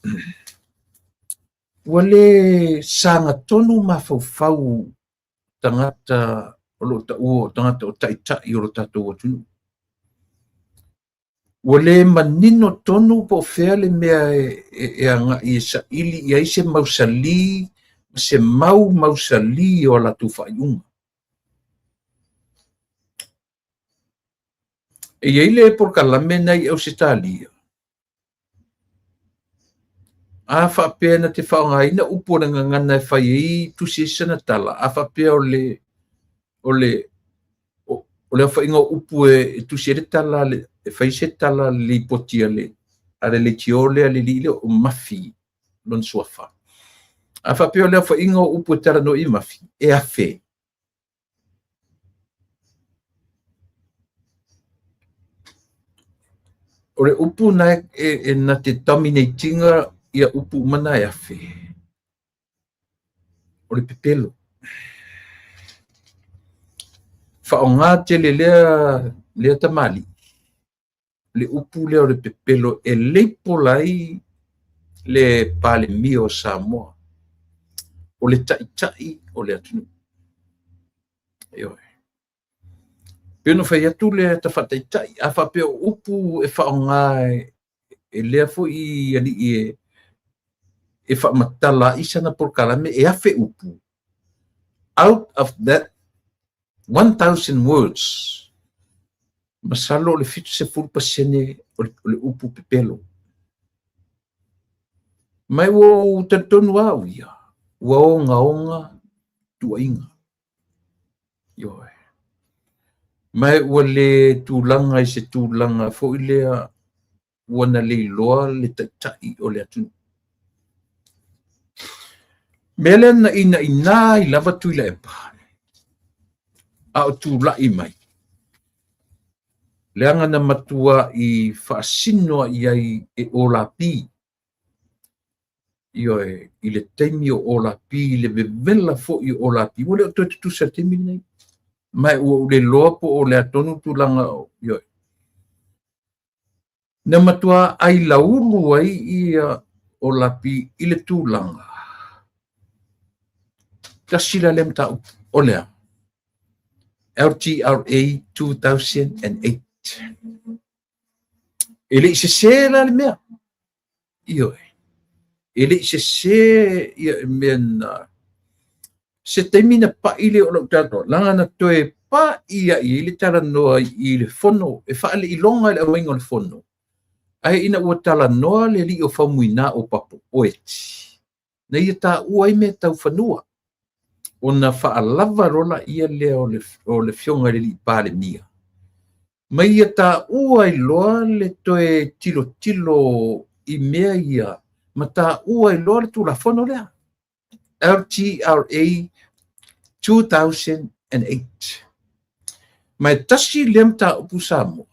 wale sanga tonu ma fau tangata tangata o taita i o tatou o tunu. Wale manino tonu po fea le mea anga i sa ili i aise mausali, se mausali o la tufa iunga. E iele por kalame nei au se talia. A fa pena te whaongaina upo na ngana e whai i tusi sana tala. A fa pea o le whainga upu e tusi e tala le e whai se tala li potia le ale le tiole ale li le o mafi lon suafa. A fa pea o le whainga upu e tala no i mafi e a fe. O le upu na na te dominatinga ia upu mana e a fe. O le pepelo. Whaonga te le lea tamali. Le upu leo le pepelo e leipolai le pale mio Samoa. O le tai o le atunu. Eo. Peno fai atu le tawhataitai. A whapeo upu e whaonga e lea fo i ali e whamatala isana por kalame e afe upu. Out of that 1,000 words, masalo le fitu se pasene o le upu pepelo. Mai wo tatonu au ia. Wa onga tuainga. Yo. Mai wale tulanga i se tulanga fo ilea wana le loa le tai o le atu. Mele na ina i lava tu le pa. A o tu lai mai. Leanga na matua i whaasinoa i ai e ola pi. I le teimi o ola pi, le bevela fo i ola pi. Wale o tu sa teimi nei. Mai o le loapo o le atonu tu langa o. Na matua ai laulu ai i ola pi i le tu langa. Tasila lem ta o lea. LTRA 2008. Ele se la le mea. Io. Ele se mena. Se temina pa ile o lo tato. Langa na toe pa ia i le tala noa i le fono. E fa le ilonga le awenga le fono. Ai ina ua tala noa le li o famuina o papo oeti. Na ia ta uai me tau fanua. Ona fa'alava rola ia lea o le fionga le li pale mia. Ma ia ta ua i loa le toe tilo i mea ia. Ma ta ua i loa le tulafono lea. LTRA 2008. Ma e tasi lem ta upu Samoa.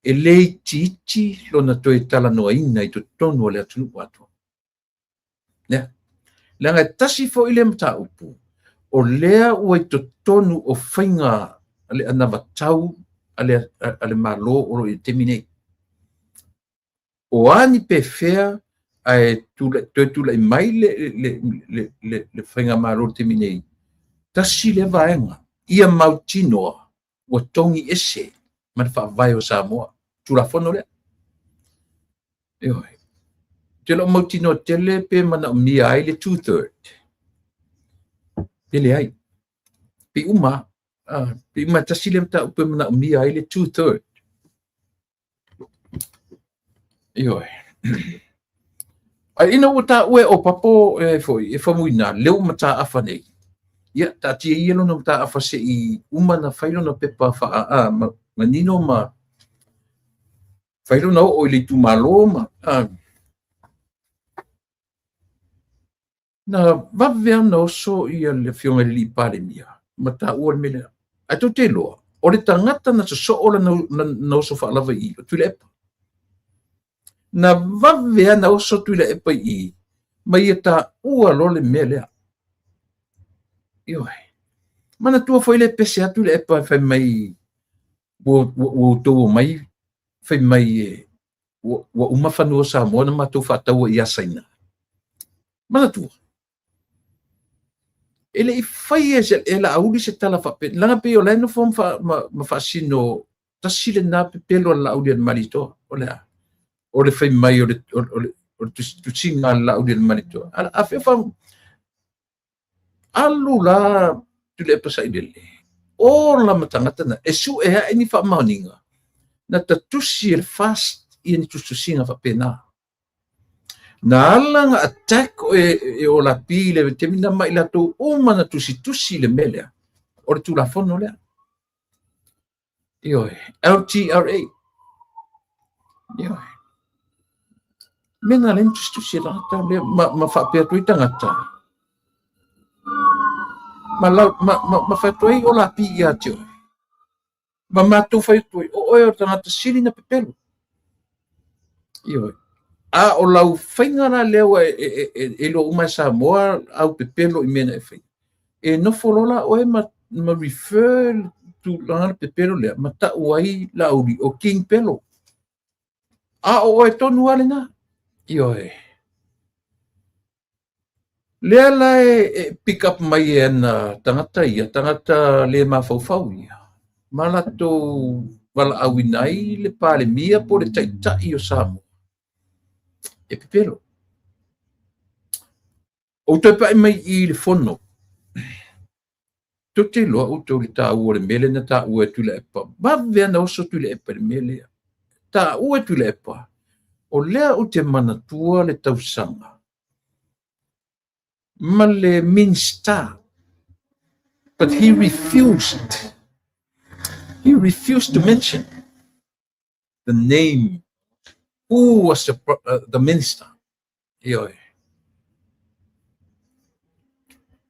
E lei titi lona toe tala noa ina i to tonu o le atunu watu. Nea. Langa tasi fo ile mta upu. O lea ua i to tonu o whainga ale anavatau ale malo o i temine. O ani pe fea ai tula i mai le whainga malo temine. Tasi le vaenga. Ia mautinoa o tongi ese. Man fa vai o Samoa. Tula fono lea. Eoi. Telo mautino tele pe mana mi ai le 2/3. Tele ai. Pe uma Pe matasi le ta upe mana umia ai le 2/3. Io. Ai ina uta ue o papo foi e famuina leu mata afa nei. Ia ta ti ia no mata afa se I umana failo na pepa fa manino ma failo na o le tu malo ma na vavea no so ia le fionga li pale mia mata ua mele atu te loa o le tangata na so ola no so fa lava I tu le na vavea na so tu le epa I ma ia ta ua lo le mele io mana tua foi le pese atu le epa fa mai o to mai fa mai wa uma fa no sa mo na matu fa tau ia saina mana tua ele I fai ela auli se tala fa pe langa pe o le no fom fa ma fa sino tasile na pe pelo la auli malito o le fai mai o le tu singa la auli malito a fe fa alu la tu le pasa idele o la matangata na esu e ha ni fa maninga na tatusi el fast I ni tusinga fa pena na alanga attack e o la pile te mina mai la to uma na tusi le mele o le tu la fono le io LTRA io mena len tusi la ta le ma fa pe tu tangata ma fa tu o la pi ya tio ma tu fa tu o tangata sili na pepelo io o lau whaingara leo e lo umai Samoa au pepelo I mena e whai. E no folola oe ma refer tu langa pepelo lea, ma ta uai la uri o king pelo. O oe tonu ale na. Io lea la pick up mai e na tangata le mawhauwhau ia. Malato wala awinai le pale mia po le taitai o Samoa. E pepelo. O te pai mai I le fono. Tutte loa o tau le tā ua le mele na tā ua tu le epa. Ma vea na oso tu le epa le mele. Tā ua tu le epa. O lea o te manatua le tausanga. Ma le minsta. But he refused. He refused to mention the name. Who was the minister? Ioe.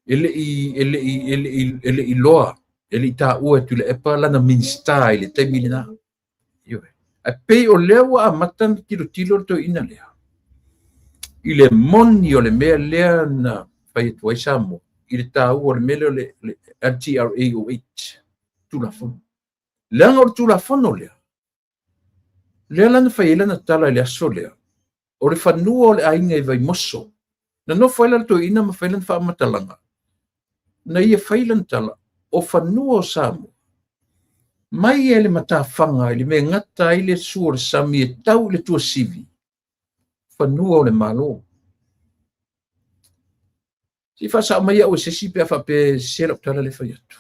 Ele I loa. Ele I tā ua tu le epa lana minsta I le taimi le na. Ioe. A pei o lea wa a matan tilo to ina lea. I le moni o le mea lea na pai tuai Samoa. I le tā ua le mele o le LTRAOH. Tulafono. Leanga o tulafono lea. Lea lana fai elana tala le aso lea. O le whanua o le ainga I vai moso. Na no whaila to ina ma whaila wha matalanga. Na ia whaila tala. O whanua o Samoa. Mai ele mata whanga ele me ngata ele sua le sami e tau le tua sivi. Whanua o le malo. Si whasa mai au se sipe a whape serap tala le whai atu.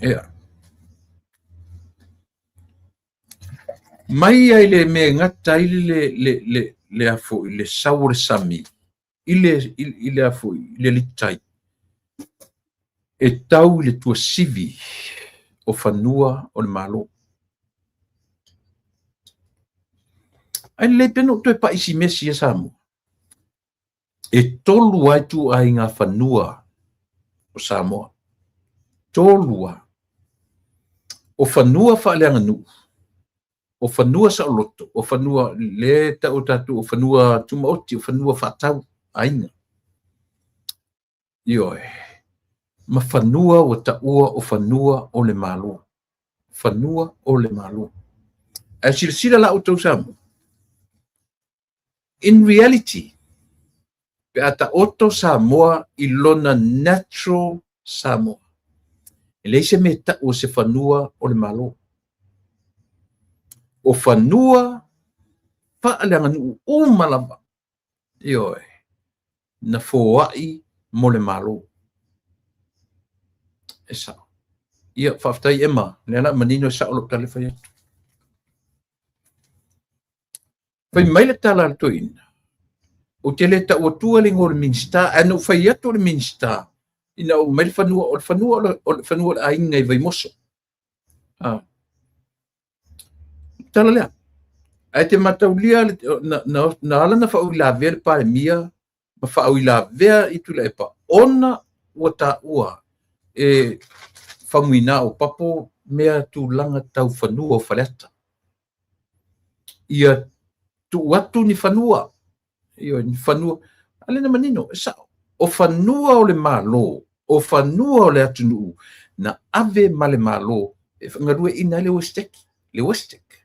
Ea. Mai ai le me ngata ele le afo le sau le sami. Ile afo le litai. E tau le tua sivi o whanua o le malo. Ai le peno to e pa isi mesi e Samoa. E tolu ai tu ai ngā whanua o Samoa. Tolua. O whanua whaaleanga nu. O whanua sa o loto. O whanua le ta o tatu. O whanua tumaoti. O whanua whatau. Ainga. Ioe. Ma whanua o taua o whanua o le malo. Whanua o le malo. A sila la o tau Samoa. In reality, pe ata oto Samoa I lona natural Samoa. Ele se me ta o se whanua o le malo. O whanua whaaleanga nu o malama. Ioe. na foa'i mo le malo. E sa. Ia whaftai ema, le ana manino sa o lo tale whai atu. Whai maile tala ato ina. O te le ta uatua le ngore minsta, anu whai atu le minsta. Ina o maile whanua, o le whanua le ainga i vai moso. Tala lea. Ai te mataulia na ala na whau la vea le pare mia, ma whau la vea i tu le epa. Ona ua ta ua e whamuina o papo mea tu langa tau whanua o whaleta. Ia tu watu ni whanua. Ia ni whanua. Ale na manino, o whanua o le malo, o whanua o le atunuu, na ave ma le malo, e whangarua ina le westeki, le westeki.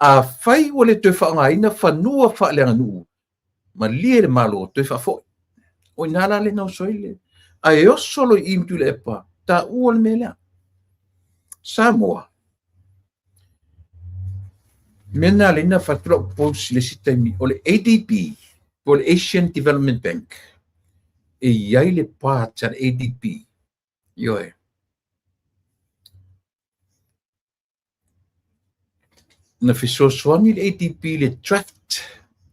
A whai o le toi whaangaina whanua whaaleanga nuu, ma lie le malo toi whafoi. O inala le nau soile. A e osolo i mtu le epa, ta ua le melea. Samoa. Mena le ina whatura o pos le sitaimi o le ADB, o le Asian Development Bank. E iai le pāta le ADB. Ioe. Na fisosoani le ADB le draft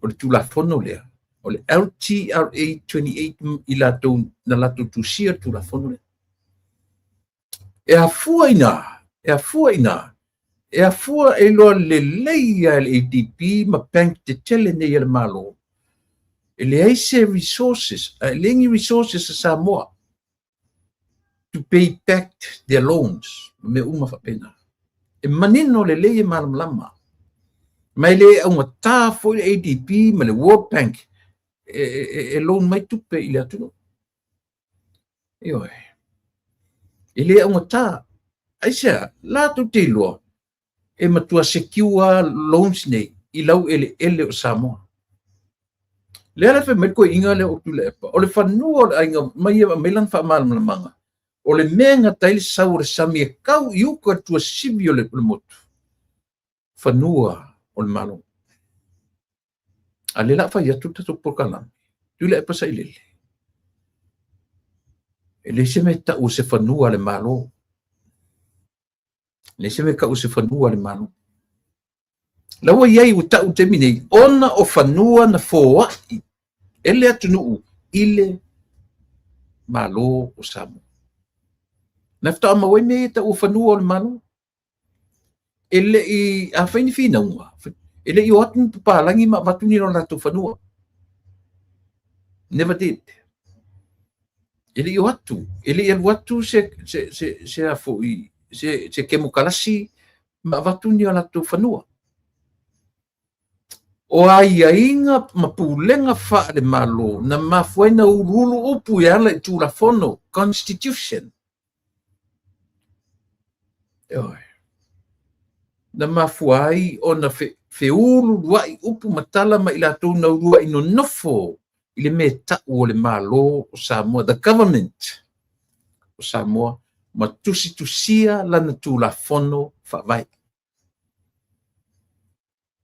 o le tulafono lea. O le LTRA 28 i lato na lato tusia tulafono lea. E afua ina. E afua e loa le leia le ADB ma bank te tele nei le malo. E le aise resources, lengi resources a Samoa to pay back their loans. Me uma whapena. E manino le leia malamlama. Mai le au ngata fo le ADB ma le World Bank e loan mai tupe i le atuno. Ioe. E le au ngata. Aisea, la tu te loa. E matua secure loans nei i lau ele o Samoa. Le ala fe me ko inga le o tule epa. O le whanua o ainga mai e melan wha malamanga. O le menga taile sau re sami e kau i uka tua sivi o le motu. Whanua o le malo. A le la whai atu tato porkalam. Tule epa sa ilele. E le se me ta o se whanua le malo. Le se me ka o se whanua le malo. Lawa iai u ta u te minei, ona o whanua na fōa i. Ele atu nuu, ile malo o Samoa. Nafta ama wai me ta u whanua o le malo. Ele i a whaini whina unga. Ele i o atu papalangi ma watu ni rona tu whanua. Never did. Ele i o atu. Ele i watu se a fōi, se kemokalasi ma watu ni rona tu whanua. O ai inga mapulenga wha le malo na mafuaina urulu upu i ala i tulafono, constitution. Na mafuai o na feulu ruai upu matala ma ila tau na urua ino nofo i le me tau o le malo o Samoa, the government o Samoa, ma tusia lana tulafono whawai.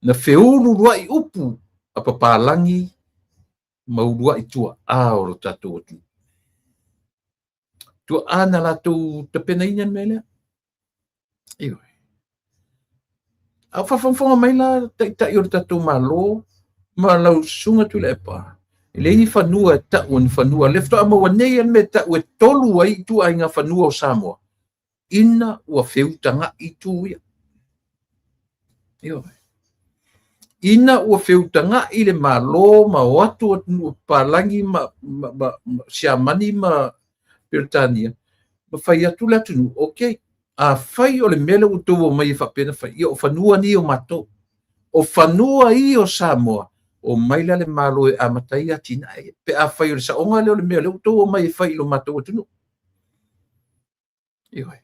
Na feulu ruai upu a papalangi maurua i tua a o tatou atu. Tua a na latou tapena inyan mele. Ioi. A whawhawhonga mai la tai o tatou malo ma lau sunga tu le epa. Ele ni whanua tau ni whanua. Lefto ama wanei an me tau e tolu ai tu ai ngā whanua o Samoa. Ina ua whiutanga i tu ia. Ioi. Ina ua whiutanga i le malo ma watu atu palangi ma siamani ma Britania. Ma whai atu le atunu, okay. A whai o le mele o tō mai e whapena whai. Ia o whanua ni o mato. O whanua i o Samoa. O maila le malo e amatai a tina e. Pe a whai o le saonga leo le mele o tō mai e whai lo mato atunu. Ioi.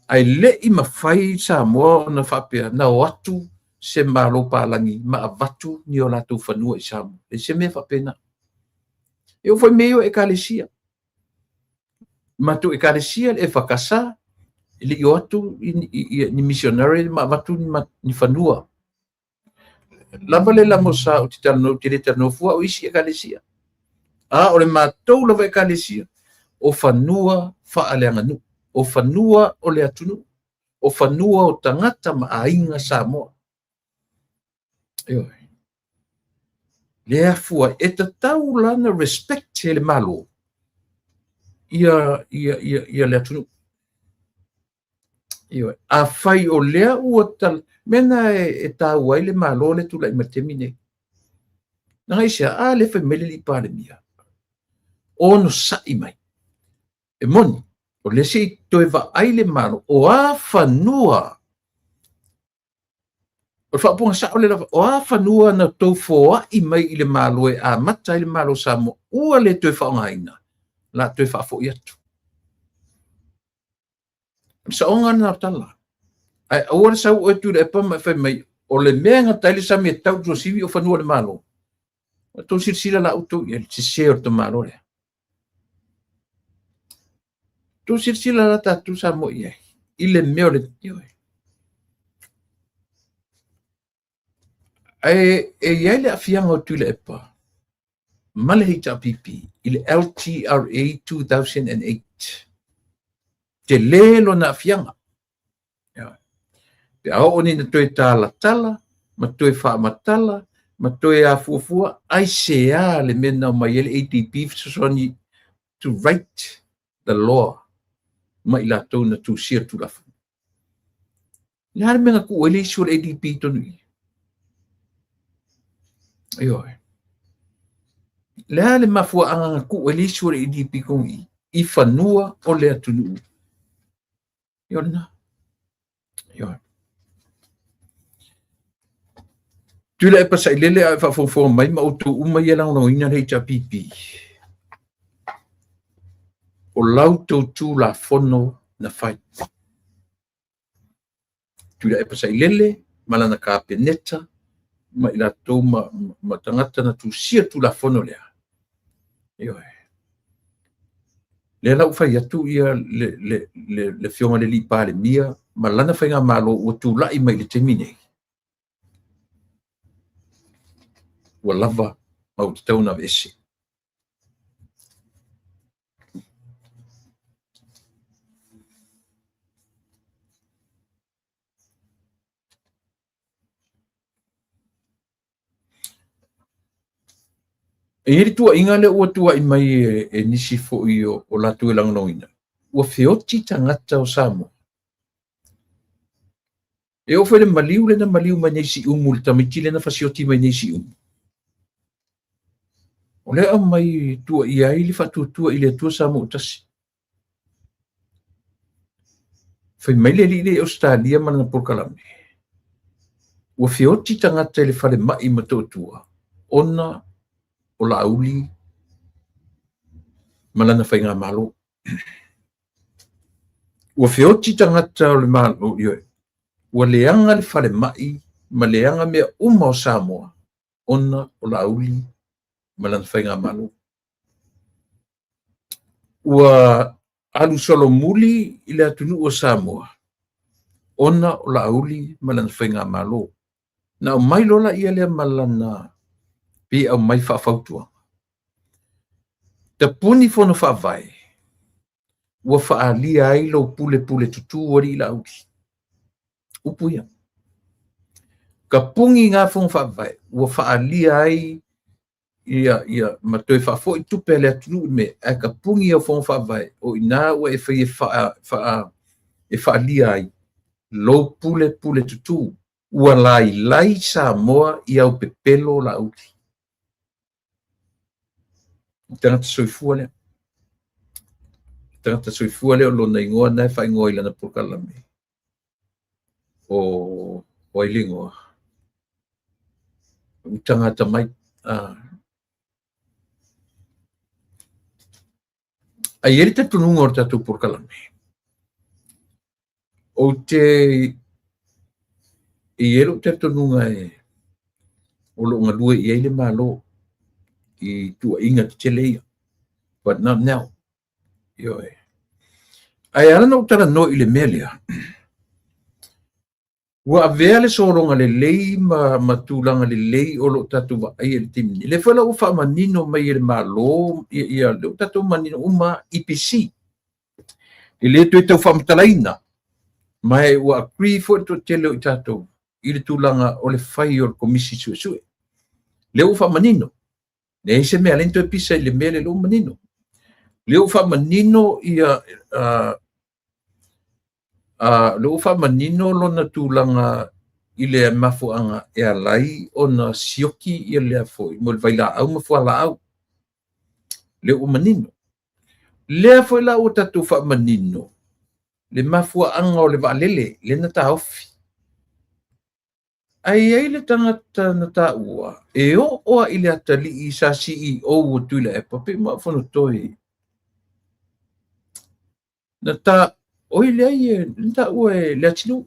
Ai le i ma whai Samoa na whapea na o atu se malo palangi ma avatu ni o latou whanua i Samoa. E se me whapena. E o whai meo e kalesia. Matu e kalesia e whakasa. Ili i o atu ni missionary ma avatu ni whanua. Lava le lamo sa o te tano fua o isi e kalesia. A o le mātou lava ekalesia, o whanua whaaleanga nu, o whanua o le atunu, o whanua o tangata ma ainga Samoa. Lea fua, e ta tau lana respect he le malo. Ia le atunu. A whai o lea ua tal, mena e tau ai le malo le tula i matemine. Nanga isia, a le whai mele li pāre mia. Ono sai mai. E moni, o le si toi wa ai le malo, o a whanua. O whapunga sa o le lawa, o a whanua na tau fōa i mai i le malo e a mata i le malo Samoa, ua le toi whaongaina, la toi whafo i atu. Sa onga na tala. Ai ora sa o tu le pa mai mai o le menga tali sa me tau tu sivi o whanua le malo. O to sila la auto e se share to malo le. To sila la tatu sa mo ia. Ile meo le tio. E ia le afianga o tu le pa. Male HRPP, ile LTRA 2008. Te lelo na afianga. Pe au ni na toi tala, ma toi wha matala, ma toi a fuafua, ai sea le mena mai ele ATP soni to write the law. Ma ila tau na tu sir tu lafu. Ni hara menga ku ele sur ATP tonu i. Aioi. Le hale mafua anga ku ele sur ATP kong i whanua o le atunu. Iona. Ioi. Tu le pasai lele a fa mai ma utu uma ia lang no ina HRPP. O lauto tu la fono na fai. Tu le pasai lele malana ka peneta ma ila to ma tangata na tu sia tu la fono lea. Yo. Le lau fai atu ia le fionga le li pale mia malana fai nga malo o tu la i mai le temine. Ua lava au te tauna vese. E hiri tua inga le ua tua i mai e nisi fo i o latu e langanoina. Ua feoti tangata o Samoa. E o fele maliu le na maliu mai nesi umu le tamiti le na fasioti mai nesi umu. O lea mai tua i ai li fatu tua i le tua Samoa utasi. Fai mai le li le Australia mana na porkalame. Ua feoti tangata le fale mai mato tua. Ona o la auli malana fai ngā malo. Ua feoti tangata o le malo ioi. Ua leanga le fale mai ma leanga mea uma o Samoa. Ona o la auli malana fai ngā malo. Ua alu solo muli i le atunu o Samoa. Ona o la auli malana fai ngā malo. Na o mai lola ia lea malana pi au mai whaafautua. Ta puni fono whaavai. Ua whaalia ai lo pule tutu ori la auki. Upuia. Ka pungi ngā fono whaavai. Ua whaalia ai ia matoi whaafo i tupe le atunu me a ka pungi au fono whaavai. O ina ua e whaalia ai lo pule tutu. Ua lai Samoa i au pepelo la auki. Tangata soifua lea. Tangata soifua lea o lona ingoa nai wha ingoa ilana porkalame. O ilingoa. Tangata mai. Ai eri te tununga o tatu porkalame. O te ero te tununga o lo ngalue i eile malo. I tua inga te teleia. But not now. Ai ala no tara no i le melia. Ua avea le soronga le lei ma tūlanga le lei o lo tatu wa ai le timini. Le whala u wha manino mai le malo ia le tatu manino uma IPC. E le tui tau whamatalaina. Mai ua agree fo to te leo i tatu i le tūlanga o le whai o le komisi suesue. Le u wha manino. Ne se mea lento e pisa i le mea le lo manino. Le u wha manino ia le ufa manino lona tūlanga i le mafuanga e alai o na sioki i le afoi mo le vaila au mafuala au le u manino le afoi la o tatu fa manino le mafuanga o le valele le na taofi ai le tangata na taua e o i le atali i sa CEO o tuila e pape ma fono toi na ta oi le ai nta ue le atinu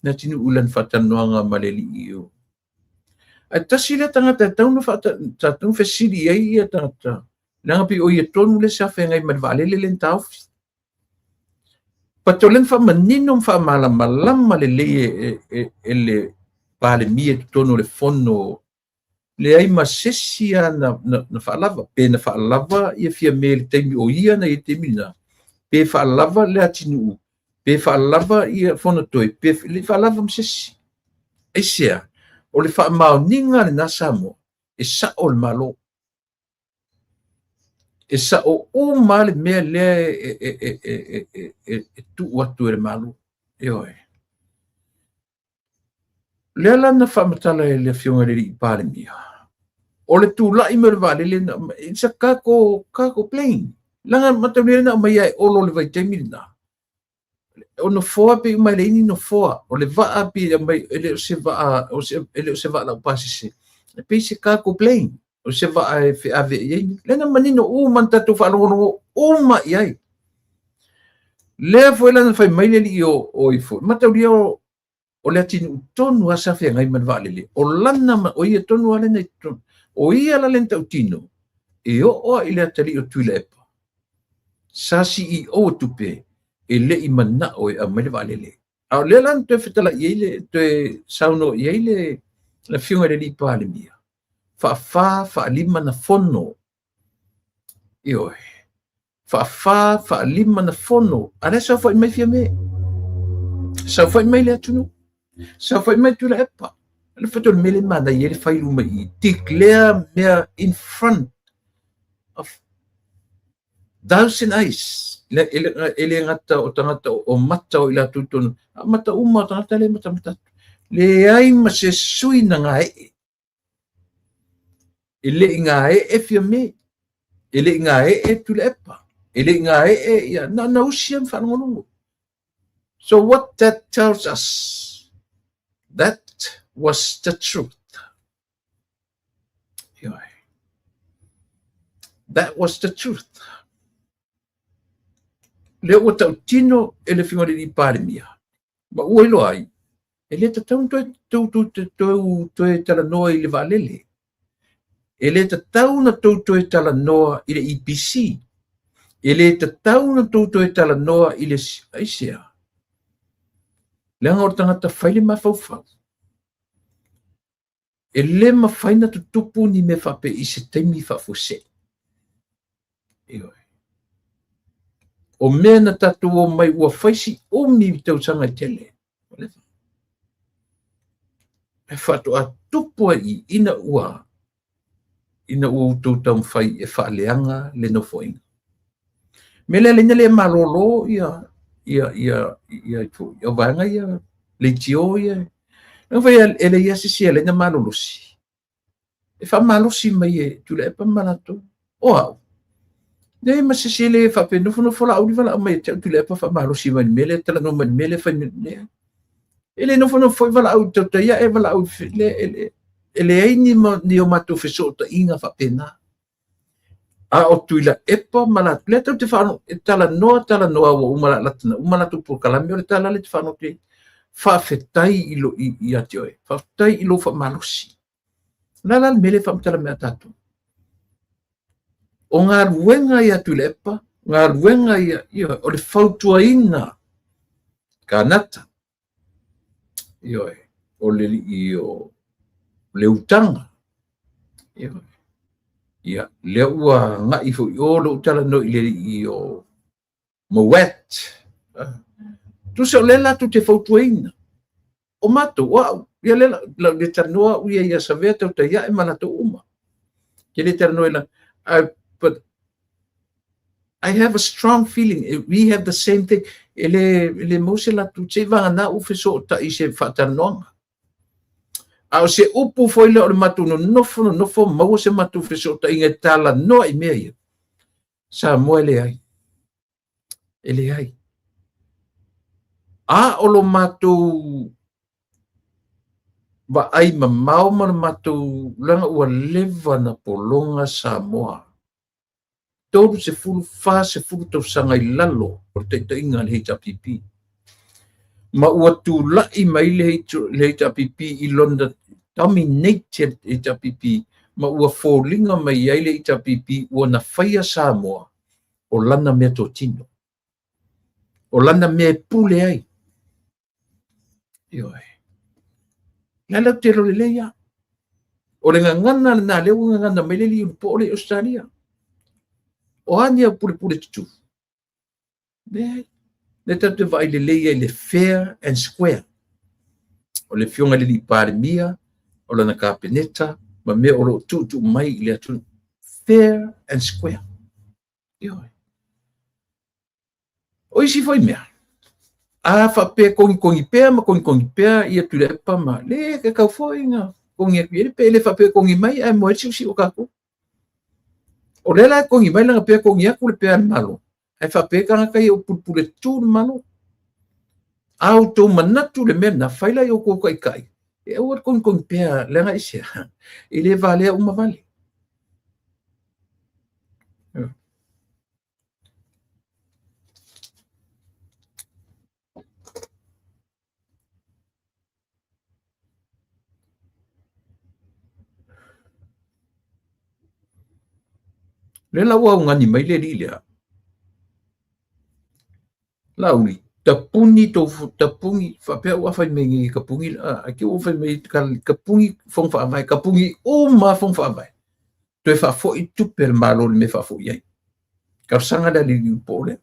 na tinu ulan fatanoanga maleli io ai tasi le tangata taunu tatu fesiri ai ia tangata langa pi o ia tonu le safe ngai mal valele le tau patolen fa manino fa malama le le pale mie tonu le fono le ai masesia na fa lava pe na fa lava ia fia mel temi o ia na temina pe fa lava le atinu pe fa lava ia fono toi pe le fa lava msesi esia o le fa maoninga le nasamo e sa o le malo e sa o mal me le tu watu le malo e oi le la na fa matala le fionga le pale mia o le tu la i me vale le sa kako plane langa matale na mai ai o lo le vai temina o no foa pe mai le ni no foa o le va pe mai ele se va o se va la pasisi pe se kako plane o se va ave le na manino o manta tu fa no o ma ai le foi la fai mai le o i fo matale o le tinu tonu asa fe ngai man vale le o lana o ia tonu ale nei o ia la lenta utino e o ile atali o tuile epa sa CEO tupe e le i mana o e amele vale le a le lan te fetala ile te sauno ile la fiunga le li pale mia fa lima na fono io fa lima na fono adesso fa mai fia me sa fa mai le atunu sa fa mai tu le epa le fatto mele mana ile fa ilu mai declare me in front of thousand eyes ele ngata o tangata o mata o ila tutun mata uma tangata le mata le ai ma se sui na ngai ele ngai e fia me ele ngai e tu le epa ele ngai e ya na usiam fa ngonu. So what that tells us, that was the truth. That was the truth. Le o tau tino e le finga di pare mia. Ma ua ilo ai. E le tatau toe tala noa i le valele. E le tatau na toe tala noa i le IPC. E le tatau na toe tala noa i le aisea. Le anga o tangata whaile mafaufau. E le mawhaina tutupu ni me whape i se teimi whafuse. O mea na tatu o mai ua whaisi o mi tau sanga tele. E whatu a tupua i ina ua utau tau mwhai e whaaleanga le no foinga. Me le le malolo ia vanga ia le tio ia. Nang vai ele ia sisi ele na malolosi. E wha malosi mai e tula e pa malato. O au. Nei ma sisi ele wha pe nofo la auri wala mai te tula e pa wha malosi mai mele tala no mai mele wha mele. Ele nofo wala au tau taia e wala au ele ai ni o matu feso ta inga wha pena. A o tuila epa malato. Le tau te whano e tala noa wa umalatu por kalami o le tala le te whano te whawhetai ilo i atioe. Whawhetai ilo wha malosi. Lala mele whamtala mea tatu. O ngā ruenga i atu lepa, ngā ruenga i o le whautua ina ka nata. Ioe, o le i o le utanga. Ioe. Ia, le ua ngai fo i o lo utala no i le i o mawet. Tu se o le la tu te fautuaina. O mato, wow. Ia le la le tanoa uia ia sa vea tau ta ia e malato uma. Ke le tanoa la, but I have a strong feeling. We have the same thing. Ele mose la tu te vanga na ufe so ta i se whatanonga. A o se upu foi le o le matu no nofo mau se matu fe so ta inga tala no i mea ia. Sa mo ele ai. Ele ai. A o lo matu va ai mamau ma matu langa ua leva na polonga Samoa. Todo se fulu fa se fulu tau sanga i lalo o te inga le HRPP. Ma ua tu lai mai le HRPP i londa dominated HRPP. Ma ua fōlinga mai ai le HRPP ua na whaia Samoa o lana mea tō tino. O lana mea pule ai. Ioi. Lala te ro le leia. O le ngana na leo ngana mai le li po le Australia. O ania pule tutu. Le tatu vai le leia le fair and square. O le fionga le li pare mia, o lana kapeneta, ma mea o lo tutu mai le atu. Fair and square. Ioi. O isi foi mea. A whape kongi pea, ma kongi pea, ia tu le pa ma. Le ke kau foi nga. Kongi a kuere pe, le whape kongi mai, ai moe si o kako. O le la kongi mai langa pea kongi aku le pea malo. Ai whape kanga kai o pulpule tū malo. Au tō manatu le mea na whaila i o kōkai kai. E au ar kongi pea, lenga isia. I le vale a uma vale. Le la wau ngani mai le li lea. Lauri, tapungi whapea ua whai mengi kapungi, aki ua whai mengi kapungi fong whaamai, kapungi uma fong whaamai. Toi whafo i tupe le malo le me whafo iai. Kau sanga da li upole.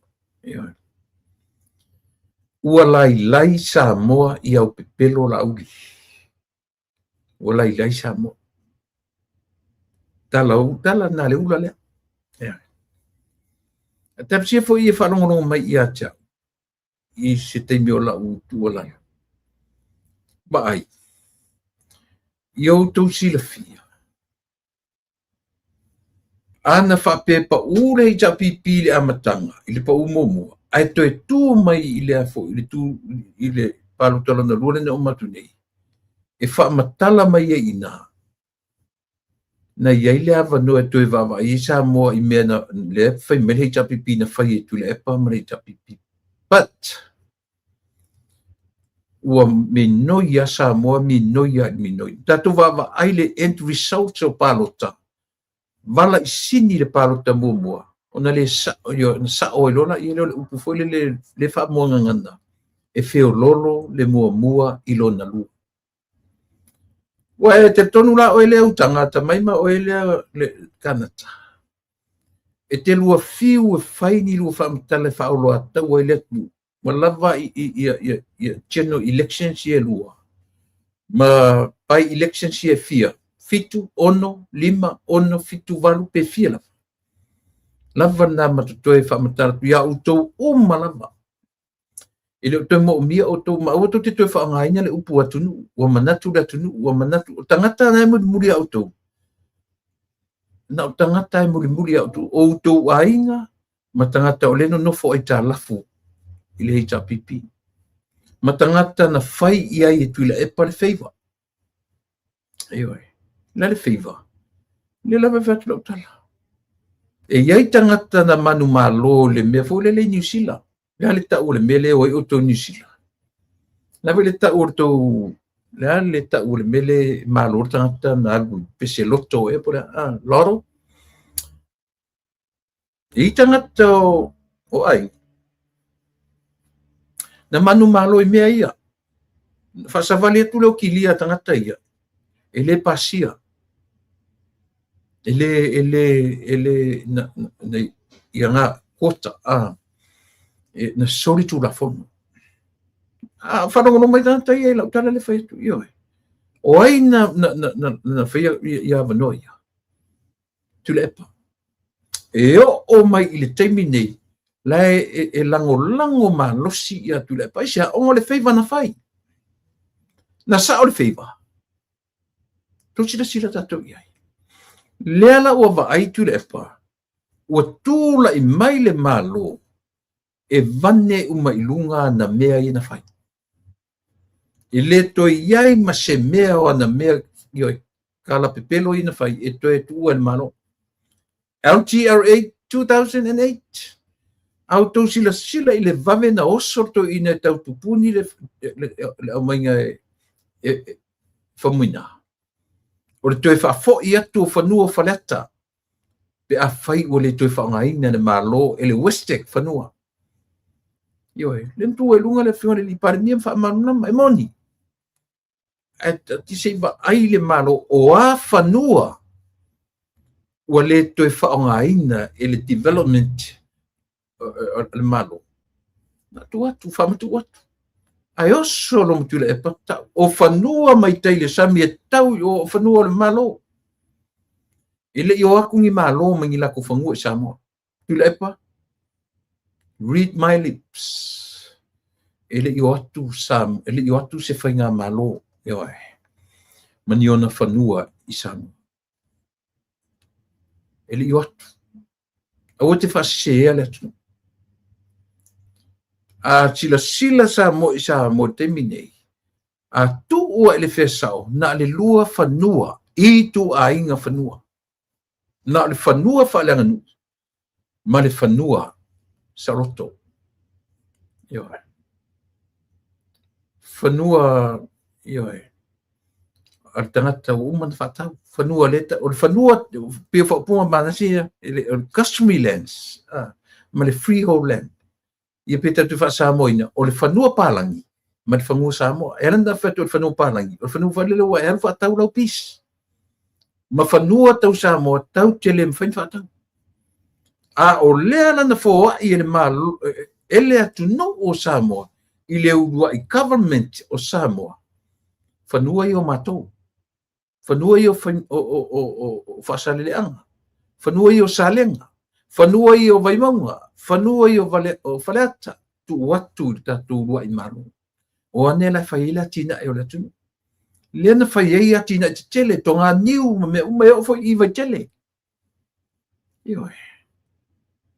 Ua lai Samoa i au pepelo la uli. Ua lai Samoa. Tala na le ula lea. Tapsia fo i e whanongono mai i acha. I se teimi o la tua lai. Ba ai. Iau tau sila fia. Ana whape pa ure i tapipi le amatanga. I le pa umomua. Ai toi tu mai i le afo. I le palutala na lua na umatu nei. E wha matala mai e ina. Na iai le awa no e toi wawa. I Samoa i mea na le whai mele i tapipi na whai e tu le epa mare i tapipi. But ua minoia Samoa, minoia. Tatu wawa ai le end results o palota. Vala i sini le palota mua. Ona le sa o ilona i le upu foi le wha mua ngangana. E feo lolo le mua ilona lu. Wa e te tonu la o ele utangata maima o ele le Kanata. E te lua fiu e whaini lua whaamtale whaolo ata o ele tu. Ma lava i general elections i e lua. Ma pai elections i e fia. Fitu, ono, lima, ono, fitu, valu, pe fia lava. Lava na matutoe whaamatara tu ia utou uma lava. Ele o toi mo mia o tau ma o tau te toi whaangaina le upu atunu, ua manatu le atunu, ua manatu. O tangata na e muri au tau. Na o tangata e muri au tau. O tau ainga, ma tangata o leno nofo ai tā lafu. I le HRPP. Ma tangata na whai i ai e tuila e pare feiva. Eoi, la le feiva. Le lava whatu lau tala. E iai tangata na manu malo le mea fo le New Zealand. Le tau le mele o i New Zealand. Le tau o tau, le tau le mele malo tangata na alu pese loto e pora, loro. I tangata o ai. Na manu malo i mea ia. Whasawale atu leo kilia tangata ia. Ele pasia. Ele na ia ngā kota na sori tu la fono. Whanongono mai tangata ia lau tala le whaitu ioi. O ai na whaia ia wanoia. Tule epa. E o mai i le taimi nei. Lai e lango ma losi ia tule epa. Isia ongo le whaiva na whai. Na sa o le whaiva. Tosi sila tatou iai. Leala ua wa ai tule epa. Ua tūla i mai le malo. E vane uma ilunga na mea i na whai. I le toi iai ma se mea o na mea ioi. Kala pepelo i na whai. E toi tua le malo. LGRA 2008. Au tau sila i le vave na osorto i na tau tupuni le omainga whamuina. O le toi whafo i atu o whanua whaleta. Pe a whai o le toi whaongaina na malo e le Westec whanua. Ioi, lentu e lunga le whiunga le li parenia whamanuna mai moni. Ti se wa ai le malo o a whanua ua le toi whaongaina e le development le malo. Na tu atu, whamatu atu. Ai oso lo mutula e pata. O whanua mai teile sami e tau o whanua le malo. Ele i o akungi malo mangi lako whangua e Samoa. Tula e pa. Read my lips. Ele i o atu Sam. Ele i o atu se whainga malo. Ioi. Mani ona whanua i Samoa. Ele i o atu. Awa te whasea le atu. A sila sa mo isa mo te minei. A tu ua ele whesao na le lua whanua i tu a inga whanua. Na le whanua whaaleanga nu. Ma le whanua sa roto. Ioi. Whanua, ioi. Al tangata uman whatau. Whanua leta. O le whanua pia whapunga manasi o customary lands. Ma le freehold land. Ia peta tu fa Samoina o le whanua palangi ma le whanua Samoa e randa whatu o le whanua palangi o le whanua whalele wa e rwa tau lau pis ma whanua tau Samoa tau tele mwhain whatau a o lea lana fōa i ele malu ele atu no o Samoa i le urua i government o Samoa whanua i o matou whanua i o whasaleleanga whanua i o salenga whanua i o vaimaunga whanua i o whaleata tu watu tatu rua i maru. O ane la whaila tina e o le tunu. Lena whaia tina te tele, to ngā niu me o fo i vai tele. Ioi.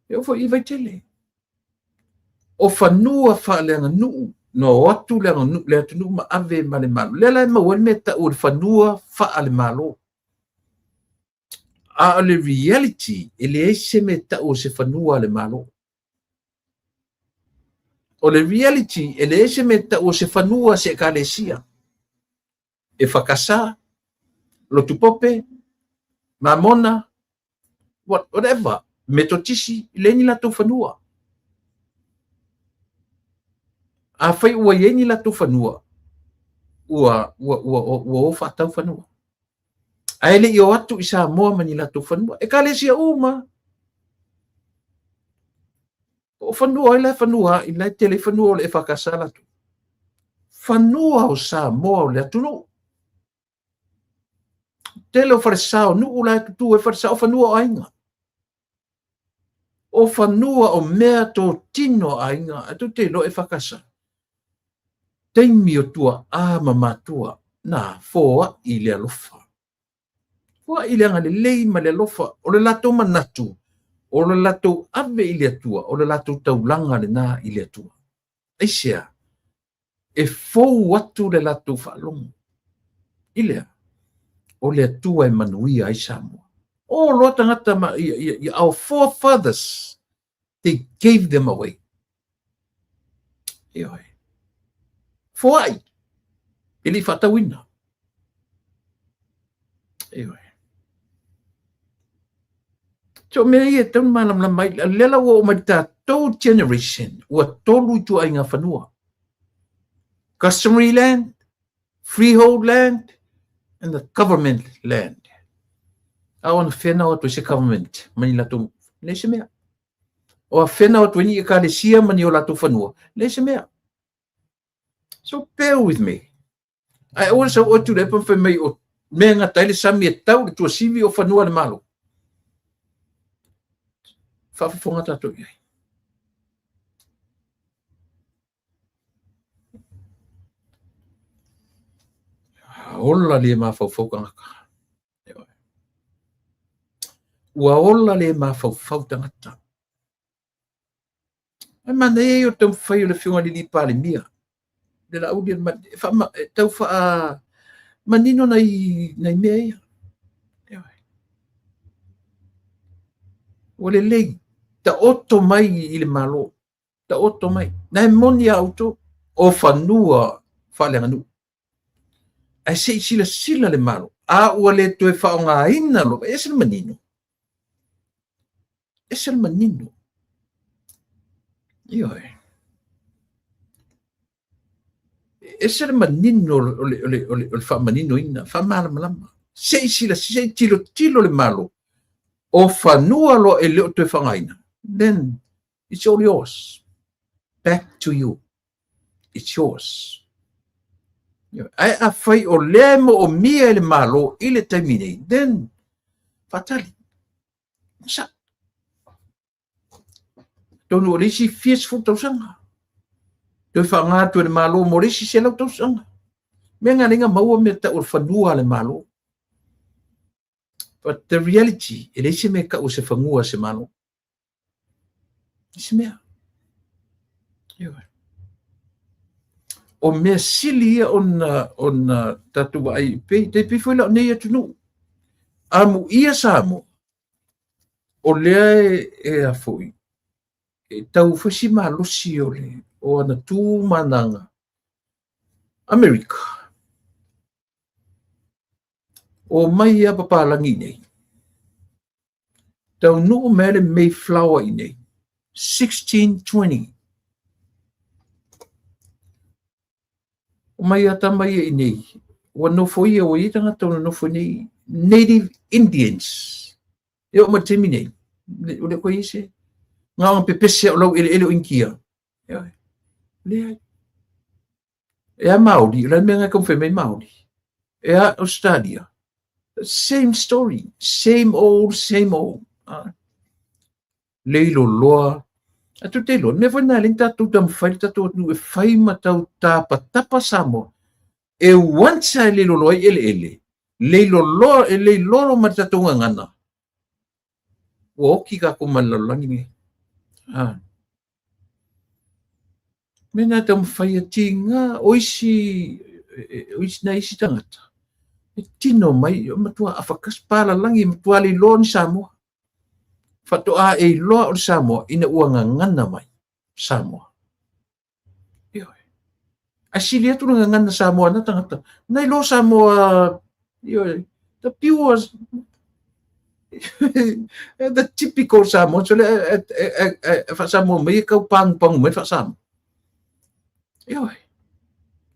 E o fo i vai tele. O whanua whaaleanga nuu, no watu leanga nuu, lea tunu ma ave ma le malu. Lela e mawel meta o le whanua whaale malo. A le reality, ele eise meta o se whanua le malo. O le reality, ele eise meta o se whanua se kalesia. E whakasa, lotupope, mamona, whatever, metotisi, leni la to whanua. A whai ua yeni la to whanua. Ua whatau whanua. A ele i o atu i Samoa mani la to whanua. E kalesia uma. O whanua i la whanua, i la tele whanua o le e whakasa la tu. Whanua o Samoa o le atunu. Tele o wharesao, nu ula tu e wharesao whanua o ainga. O whanua o mea tō tino ainga, atu te lo e whakasa. Teimi o tua ama matua, na fōa i le alofa. Fōa i le anga le lei ma le alofa, o le lato manatu, o le lato ave i le atua, o le lato taulanga le nā i le atua. Eisea, e fōu atu le lato whalongo. I lea. O le atua e manuia ai Samoa. O loa tangata ma, our forefathers, they gave them away. Ioi. Fōai. Ili whatawina. Ioi. So mea ia tau malam la mai, lela o marita tō generation, ua tolu tu ai ngā whanua. Customary land, freehold land and the government land. Awan whenau atu se government, mani latu, le se mea. O a whenau atu ni ka le sia mani o latu whanua, le se mea. So bear with me. I also ought to lepa whi mai o mea ngā taile sami e tau le tua sivi o whanua le malo. Whawhawhonga tātou iai. Ola le ma whawhawkangaka. Ua ola le ma whawhawtangata. Ai mana e o tau whai o le whiunga li pāle mia. Le la udi tau wha manino nei mea ia. O le lei, ta oto mai i le malo. Ta oto mai. Nai moni auto o whanua whale nganu. Ai se sila le malo. A ua le toe whaonga ina lo. E se le manino. E se le manino. Ioi. E se le manino o le wha manino ina. Wha malama. Se tilo le malo. O whanua lo e leo toe whaonga ina. Then it's all yours. Back to you. It's yours. Ai a whai o lemo o mia le malo i le taimine. Then, fatali. Sa. Tonu o risi fearful tausanga. Toi whanga tu le malo mo risi selau tausanga. Mea ngā ringa maua mea ta o whanua le malo. But the reality, e le se mea ka o se whangua se malo. Se mea. O mea sili on tatu ai pe te pifo la nei atunu amu ia samo o lea e a foi e tau fasi malosi o le o ana tu mananga America o mai a papalangi nei tau nu mele Mayflower i nei 1620 o mai ata mai e nei. O no foi o i tanga tau no foi nei Native Indians. E o matemi nei. O le koe ise. Ngā ang pepese o lau ele o inkia. Le e a Māori. Rai mea ngai kumwhi mai Māori. E a Australia. Same story. Same old. Leilo loa. Atu te lo, me foi na ling tatu tam fai tatu nu e fai matau tapa samo. E wansa e leilo loa ele. Leilo loa e leilo lo matatu ngana. Woki ka kumalalangi me. Mena tam fai tinga oisi na isi tangata. E tino mai matua afakas pala langi matua leilo ni Samoa. Fatoa e loa o Samoa ina uanga ngana mai Samoa. Ioi. Asilia tu nga ngana Samoa na tangata. Nai lo Samoa ioi. The pure the typical Samoa. So fa Samoa mai kau pang mai fa Samoa. Ioi.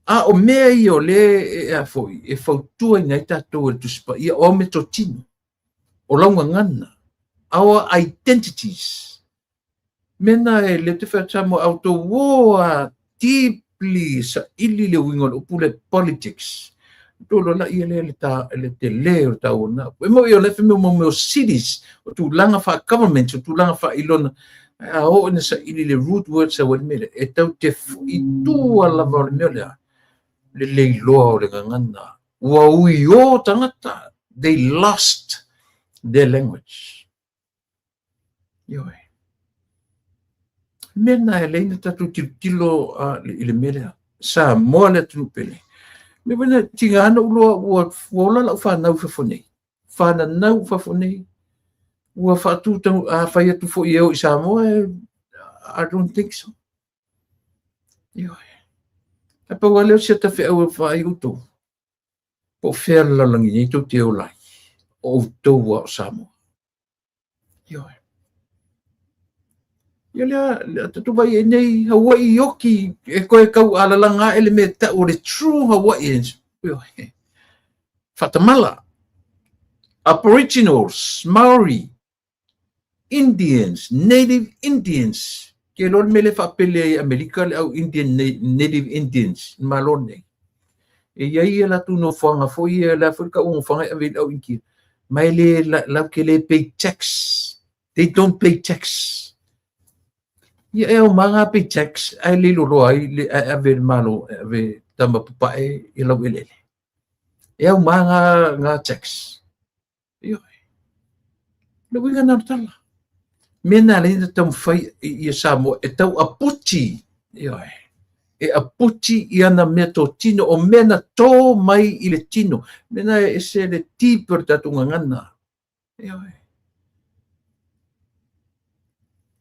A o mea i o le e a foi e fautua i nei tatou e tuspa ia o me totino. O launga ngana. Our identities. Mena e le te whaatamo auto woa deeply sa ili le wingon upule politics. Tolo la ia le te leo tau na. E mo i o le whime mo cities o tu langa wha government o tu langa wha ilona. A o ina sa ili le root words a wale mele. E tau te i tua lava o le mele a. Le leiloa o le ngangana. Ua ui o tangata. They lost their language. Ioi. Mena e leina tatu tilo i le mele. Sa moa le tunu pele. Me wena tinga ana uloa ua la whanau whafonei. Whanau whafonei. Ua whatu tau a whai atu fo i eo i Samoa. I don't think so. Ioi. A pa wale o sia ta whi au whai uto. Po whea lalangi nei tau te o lai. O tau wa o Samoa. Ioi. Ia lea tatu vai e nei Hawaii yoki e koe kau alalanga ele me ta o le true Hawaiians Fatamala, Aboriginals, Maori, Indians, Native Indians. Ke lor mele whapele Amerika le au Indian, Native Indians, malone. E iai la tu no whanga foi la whaka o whanga awe au inki. Mai le la ke le pay tax. They don't pay tax. Ia e o mga pay tax, ai le loro ai le awe malo, awe tama pupae i lau elele. E au mga nga tax. Ia. Le winga na tala. Mena le ina tam fai i Samoa e tau aputi. Ia. E aputi i ana mea tō tino o mena tō mai i le tino. Mena e se le tīper tatunga ngana. Ia.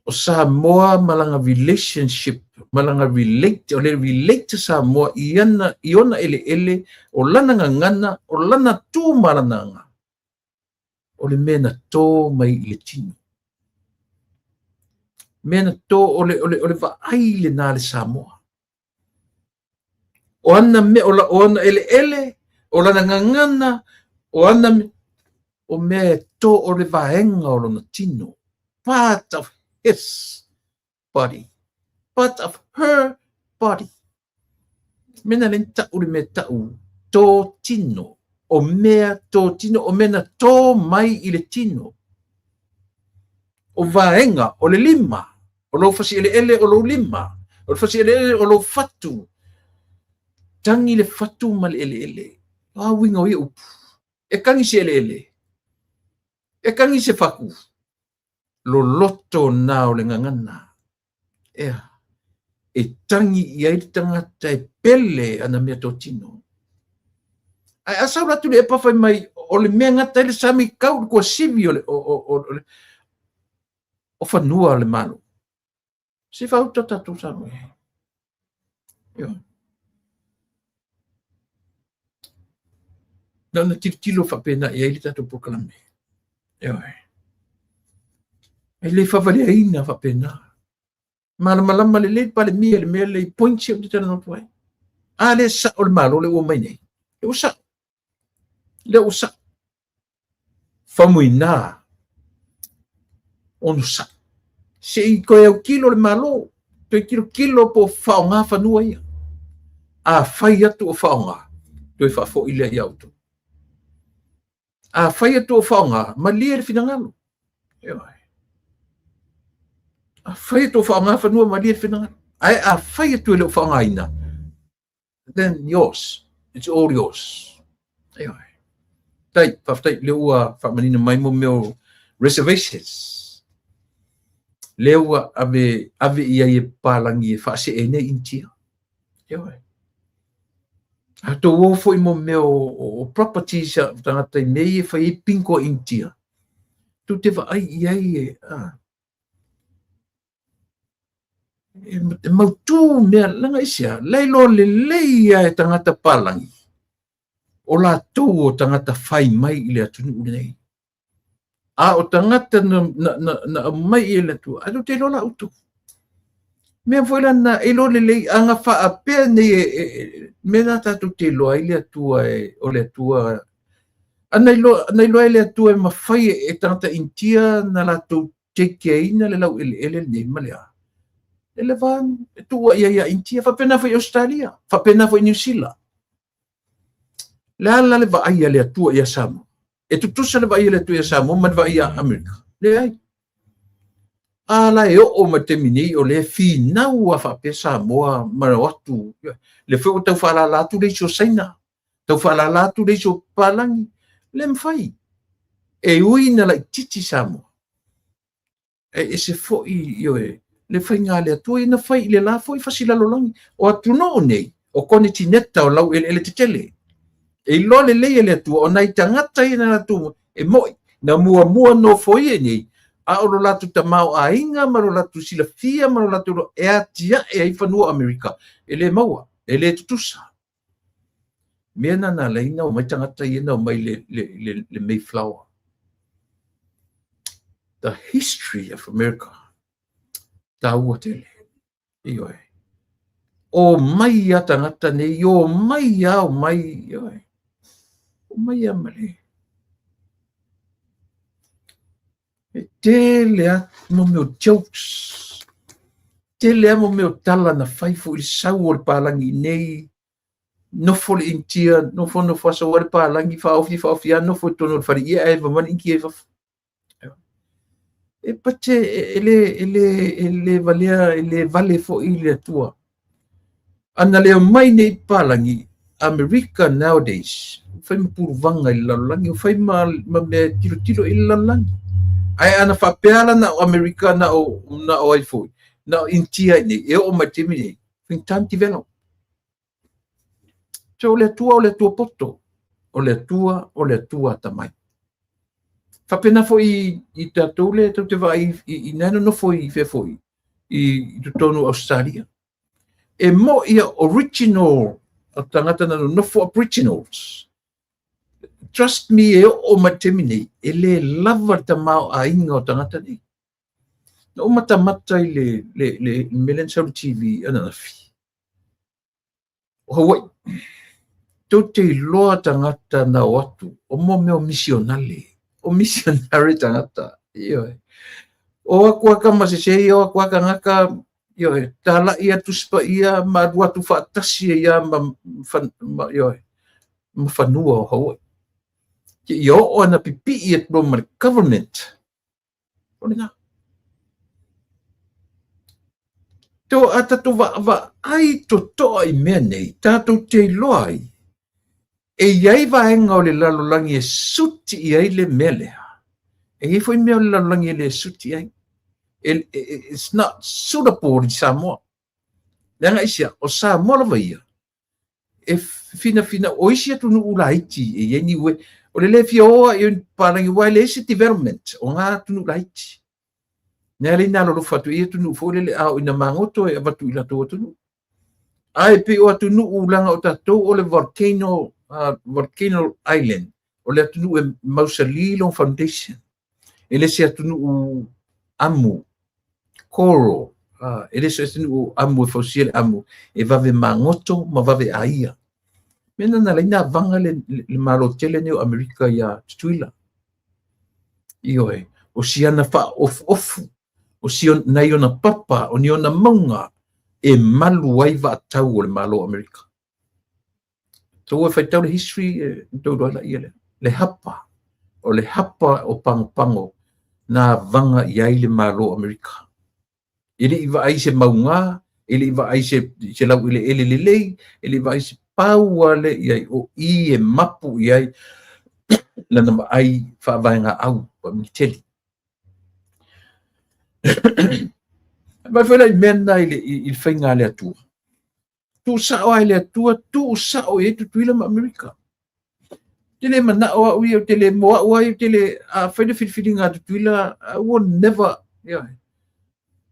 O Samoa malanga relationship, malanga relate, o le relate to Samoa i ona ele o lana ngana, o lana tū marananga. O le mena tō mai i le tino. Mena tō o le vaai le nā le Samoa. O ana me o ana ele, o lana ngana, o ana me, o me tō o le vaenga o lona tino. Part of his body. Part of her body. Mena le tau le me tau tō tino. O mea tō tino, o mena tō mai i le tino. O vaenga, o le lima. O lo fasi ele, o lo lima. O lo fasi ele, o lo fatu. Tangi le fatu ma le ele. Winga o iu. E kangi se ele. E kangi se faku. Lo loto na o le ngangana. Ea. E tangi i ai tangata e pele ana mea tō tino. Ai asau ratu le e pawhai mai o le mea ngata ele sami kau kua sivi o whanua le manu. Si whau tatu sami. Ia. Nana tilo whapena i aile tatu pokalame. Ia. E le whawale aina whapena. Malama le le pale mia le mea le pointi o te tana no tuai. A le sa o le malo le o mai nei. Le o sa. Le o sa. Whamuina. Ono sa. Se i koe au kilo le malo. Toi kilo po whaonga whanua ia. A whai atu o whaonga. Toi whafo ile i auto. A whai atu o whaonga. Ma lia le whinangalo. A whai atu o whaonga whanua ma lia le whinangalo. Ai a whai atu le o whaonga ina. Then yours. It's all yours. Tai, whaftai le ua whamanina mai mo meo reservations. Le ua ave ia e pālangi e whaase e nei intia. A tō wofo i mo meo o properties tangata i mei e whai e pinko intia. Tu te wha ai iai e mautu mea langa isia. Leilo le leia e tangata pālangi. O la tau o tangata whai mai i le atunu ule nei. A o tangata na mai i le tua. Ado te lola utu. Mea whaila na e lo le lei anga wha a pēr nei me nā tātou te loa i le atua o le atua. Anai loa i le atua e mawhai e tangata intia na la tau te kia ina le lau ele nei malea. Ele vaan e tua ia intia. Whapena whai Australia. Whapena whai New Zealand. Le ala le vaia le atua ia Samoa. E tutusa le vaia le atua ia Samoa, ma le vaia Amerika. Le ai. Ala e o ma te mini o le whinau a whape Samoa mara atu. Le wheo tau whaalalatu le iso saina. Tau whaalalatu le iso palangi. Le mwhai. E uina la i titi Samoa. E se foi le whai ngā le atua ina whai le la foi whasilalolangi. O atu no nei. O kone tineta o lau ele te tele. E lo le leia le atua o nai tangata i na atua e moi na mua no foi e nei a o lo latu tamau a inga ma lo latu sila fia ma lo latu e atia e ai whanua Amerika e le maua e le tutusa mea na leina o mai tangata i na o mai le Mayflower. The history of America ta ua tele i oe o mai a tangata nei, o mai a o mai, o mai a male. E te lea mo meu jokes, te lea mo meu tala na whaifo i sau o le pālangi nei, nofo le intia, nofo asa o le pālangi whaofi a nofo tono le whari ia e mamani inki e wafu. E pate ele valea, ele vale fo i le atua. Ana leo mai nei pālangi, America nowadays, whai mapuru vanga i lalangi, whai ma me tiro i lalangi. Ai ana whapeala na o America na o aifoi, na o intia nei, e o matimi nei, think time develop. So o le tua poto, o le tua tamai. Whapena fo i tātou le tau te vai i nana no fo i whewhoi i tonu Australia. E mo ia original o tangata na no fo aboriginals. Trust me e o matemi nei, e le lava ta mau a inga o tangata nei. Na o mata i le Melen Sau TV ana na fi. O Hawaii, tau te loa tangata na o atu, o mo meo misionale. O missionary tangata. O akua ka masese o akua ka ngaka tala ia tuspa ia ma dua tu fatasi ia ma fanua o Hawaii. Yo o na pipi ia pro government. Ona. To ata to va ai to ai mene tato te loi. E iai va enga o le lalolangi e suti iai le melea. E foi mea le lalolangi e le suti ai. It's not suitable in Samoa. Langa isia, o Samoa la vaia. E fina, o isia tunu ula haiti, e yeni ue, o le fia oa i parangi wai le isi development, o ngā tunu ula haiti. Nea le nalo lo fatu ia tunu, fo le au ina mangoto e avatu ila toa tunu. Ai pe o tunu ulanga o tatou o le Volcano Island, o le tunu e Mausalilo Foundation. E le se tunu u amu, Coral, ele se tunu amu e fausia le amu, e vave mangoto, ma vave aia. Mena na leina vanga le malo tele neo Amerika ia tutuila. Ioe, o siana fa ofu, o sion na iona papa, o niona maunga, e malu ai va tau o le malo Amerika. So e fai tau le history, tau la ia le hapa, o le hapa o pango, na vanga iai le malo Amerika. Ele iwa ai se maunga, ele iwa ai se lau ele lelei, ele iwa ai se paua le iai, o i e mapu iai, lana ma ai whaavaenga au, pa militeli. Mai whela i mena i whainga le atua. Tu sao ai le atua, tu sao e tu tuila ma Amerika. Tele mana o ui o tele moa ui o tele a whaina whiwhiri ngā tu tuila, I will never,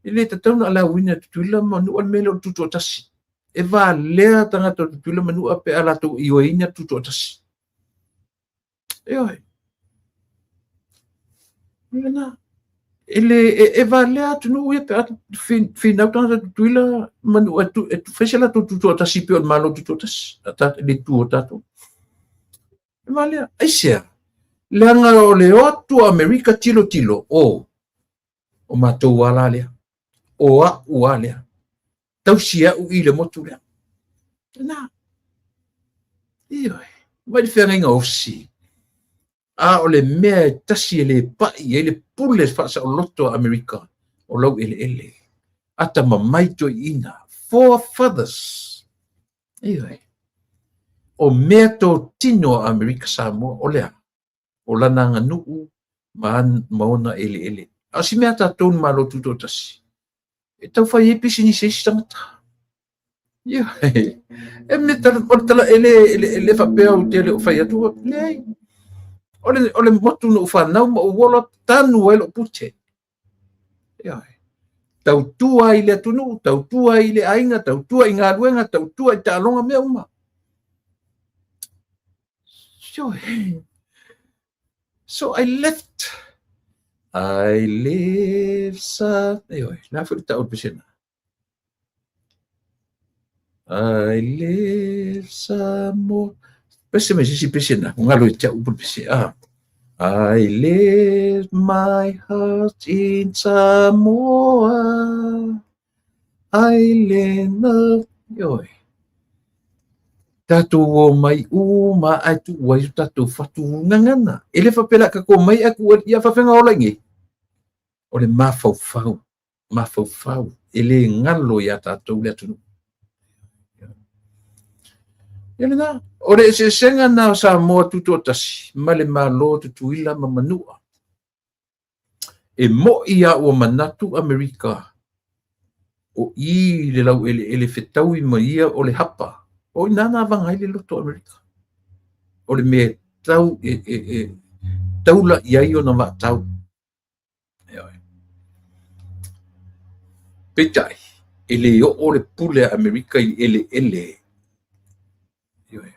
Ele tatau na ala wina tutuila ma nuan mele o tutu atasi. E va lea tangata o tutuila ma nua pe ala tau ioeina tutu atasi. Mena. E va lea tunu ue pe ata finau tangata tutuila ma nua e whaisela tau tutu atasi pe o malo tutu atasi. Le tu o tato. E va lea. Aisea. Leanga o le otu Amerika tilo o matou wala lea. O a ua lea. Tau sia u i le motu lea. Na. Vai whenga inga osi. A o le mea tasi e le pai, e le pule whasa o loto Amerika. O lau ele. Ata mamaito ina. Forefathers. O mea to tino Amerika Samoa o lea. O lana nga nuu maona ele. A si mea tātou malo tuto tasi. E tau whai e pisi ni seisi tangata. E me tala ele whapea o te leo whai atua. Lei. Ole motu no whanau ma o wola tanu e lo pute. Tau tua i le atunu, tau tua i le ainga, tau tua i ngā ruenga, tau tua i tālonga mea uma. So I left. Nā whuri tau pisena. I live Samoa. Pese me sisi pese na. Ngalo i tia upu pese. I live my heart in Samoa. Island of Yoi. Tatu o mai uma ai tu wai tatu fatu ngangana. Ele fa pela ka ko mai aku ia fa fenga ola ngi. Ole mafau. Ele ngalo ya tatu le tu. Ele na ore se senga na sa mo tu tasi male malo tu ila mamanua. E mo ia o manatu Amerika. O I le lau ele fetau I maia o le hapa. O nana vangai le loto Amerika. O le me tau taula iai o na vatau. Petai. Ele o le pule Amerika ele.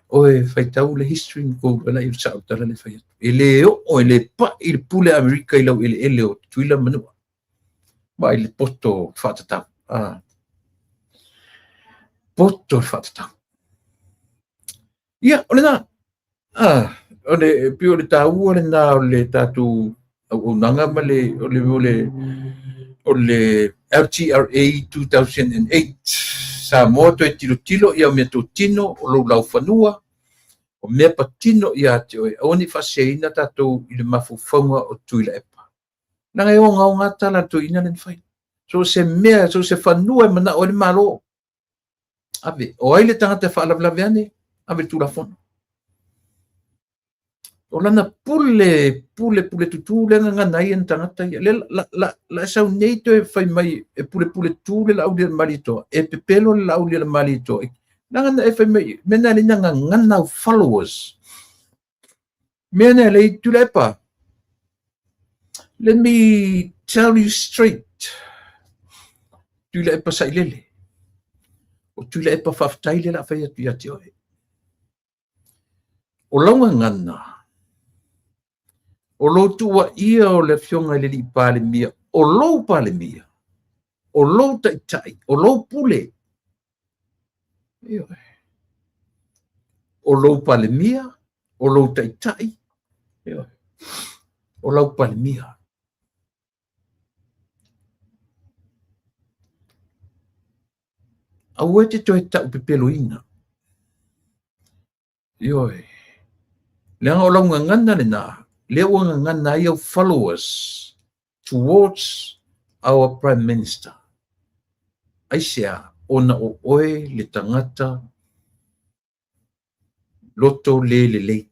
Oe fai tau le history ko la I sa tala le fai. Ele o ele pa il pule Amerika I lau ele o tuila manua. Ma il poto fatatau. Poto fatatau. Ia, ole na. Ole pio le tau ole na ole tatu o nanga male ole LTRA 2008 sa moto e tilo ia me to tino o lo lau fanua o me patino ia te oni faseina tatu I le mafufonga o tuila epa. Nanga e o ngata la to ina len fai. So se fanua mana o le malo. Ave, o ai le tangata fa lavlaviane, ave tu la fono. O lana pule tutu le nganai en tangata le la sa neito e fai mai e pule tu le aulia malito e pepelo le aulia malito. Nanga e fai mai mena le ngana followers. Mena le tu le pa. Let me tell you straight. Tu le pa sai lele. O tu le pa faftai le la fai atu yati oe. O longa ngana. O lo tua ia o le fionga le li pale mia. O lo pale mia. O lo tai. O lo pule. O lo pale mia. O lo tai. O lo pale mia. Aue te toi tau pepeloina. Ioi. Leanga o launga ngana le na. Leo ngana ia followers towards our Prime Minister. Aisea ona o oe le tangata loto le.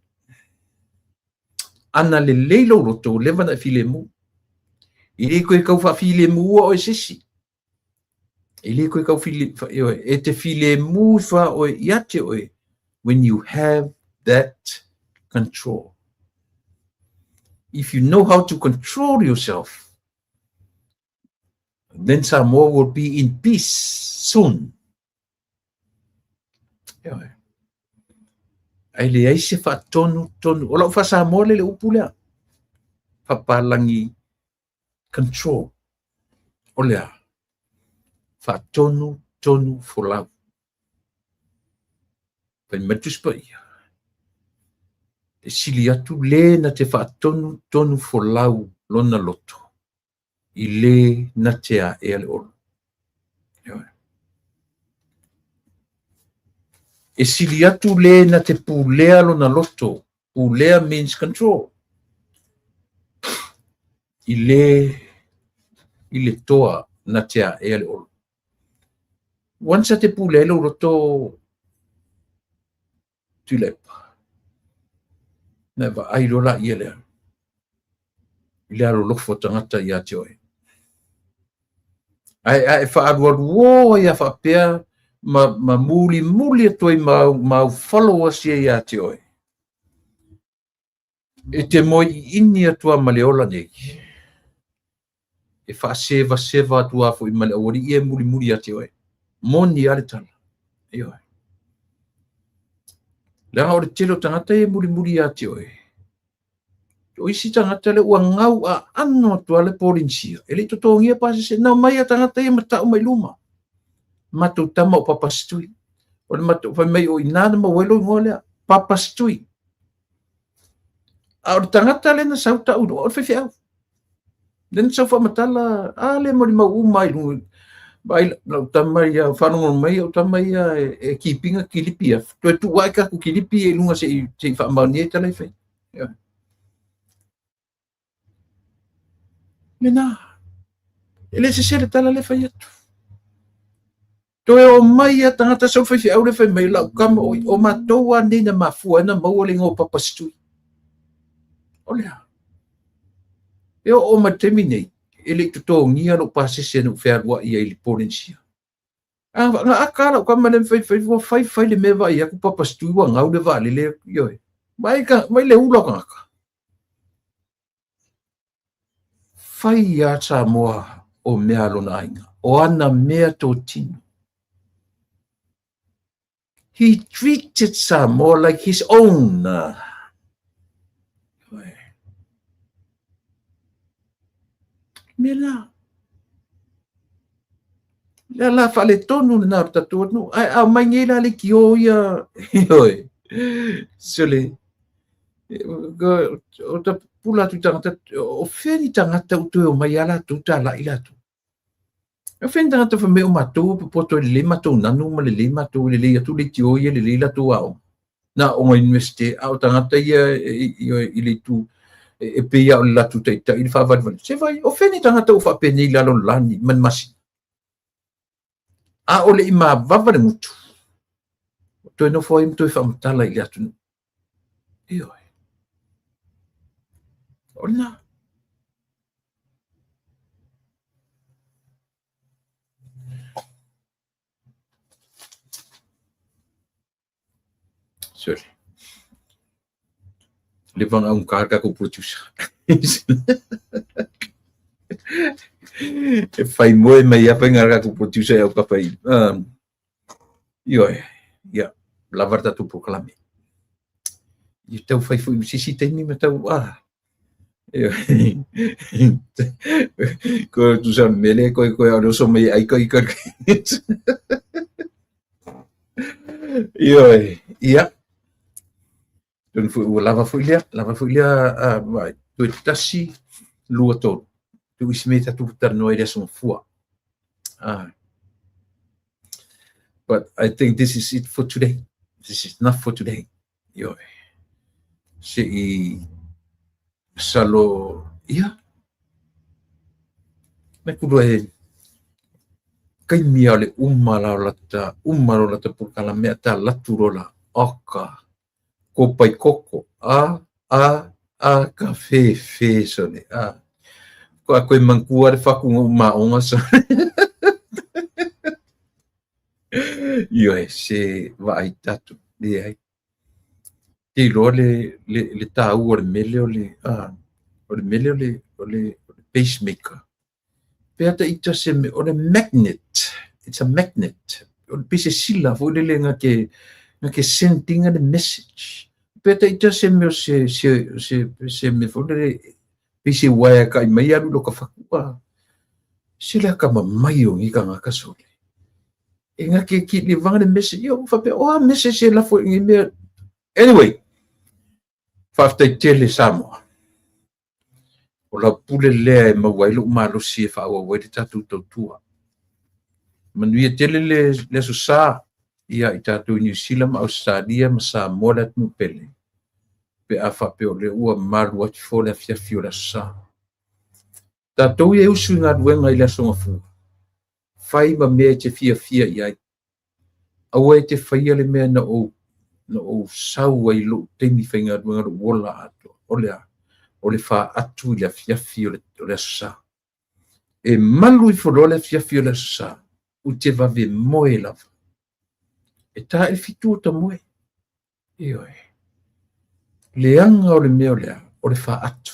Ana le leilo loto levana file mu. Ili koe kau fa file mu o sisi. Ili koe kau file e te file mu fa o iate oe when you have that control. If you know how to control yourself, then Samoa will be in peace soon. Ai le ai se fa tonu. Ola fa Samoa le upulea. Fa palangi control. Olea. Fa tonu for love. Pen metus pa ia. E sili atu le na te fa tonu for love lona loto. I le na te a e ale olo. E sili atu le na te pulea lona loto. Pulea means control. I le toa na te a e ale olo. Once te pulea lo loto tu lepa. Never ai rola i ele. I alo lofo tangata i ate oe. Ai fa aduaduo ia fa pea ma muli atoi ma followers i ate oe. E te moi ini atua maleola neki. E fa seva atua fo I male ori i e muli ate oe. Moni ale tala. E oe. Langa ore telo tangata e muli ate oe. O isi tangata le ua ngau a ano atua le polinsia. E le totongia pasi se nau mai a tangata e matau mai luma. Matou tama o papastui. O le matu fa mai o inana ma welo ngole papastui. A o tangata le na sauta u o fe fiau. Den sa fa matala ale mo ma u mai lu bai no tamai ya fa no mai o tamai ya e kipinga kilipia. Tu wai ka ku kilipi e lunga se fa ma ni tala fe. Mena. Ele se se tala le fa yatu. To e o mai a tangata sa fa fiau le fa mai la kam o matou ane na mafua na mau le ngo papastui. Olha. Eu o matemi nei ele to ngia no pasese no ferwa ia ili polensia. Nga akala ko manem fai le meva ia ku papastui wa ngau le vale le yo. Mai le ulo ka. Fai ya Samoa o mea lona ainga. O ana mea tō tino. He treated Samoa like his own. Mela. La fale tonu na tatu no. Ai mai ngela le ki o ia. Oi. Sole. O ta pula tu tangata o feni tangata o to mai ala tu ta la ila tu. O feni tangata fa me o matu po to le matu nanu ma le matu le tu le tio ia le la tu ao. Na o ngai university au tangata ia ile tu e pe ia o la tu te il fa va se vai o feni tangata o fa peni la lo lani man masi. A o le ima vava le mutu. To no foi to fa mtala ile atu. Io. Olha. Sorry. Levando a carga com o producer. E fai moi mai a pengar com o producer é o papai. Io. Ya. La verdade tu proclame. E teu fai foi se tem me teu ko tu sa mele ko ano so mai ai ko ia tu fu lava fulia vai tu tasi luoto tu ismeta tu tarno ida son fua but I think this is it for today. This is enough for today. Salo ia me kudo e kai mia le umalo lata por kala mea ta laturola oka ko pai koko a kafe sone ko a koe mankua le faku ma onga sa se vai tatu ai Ti lo le tau o le mele o le pacemaker. Peta ita se o le magnet. It's a magnet. O le pise sila fo le ngake sending the message. Peta ita se me se me fo le pise waya ka mai alu lo ka fakua. Sila ka mai o ngi ka ngaka sole. E ngake ki le vanga le message yo fa pe o message la fo ngi anyway. Faftai tele Samoa. O la pule lea e mawailu malo si e wha awa wai te tatu tautua. Manuia tele le susa ia i tatu New Zealand ma Australia ma Samoa le tunu pele. Pe a whape o le ua maru ati fo le fiafi o le susa. Tatou e usu ngā duenga i le songa fu. Whai ma mea te fia iai. Awa e te whaia le mea na o sau ai lo temi whainga duenga wola ato. O le wha atu i le fiafi o le susa. E malu i whoro le fiafi o le susa. U te vave moe lava. E tā e fitu o ta moe. Le anga o le mea o lea. O le wha atu.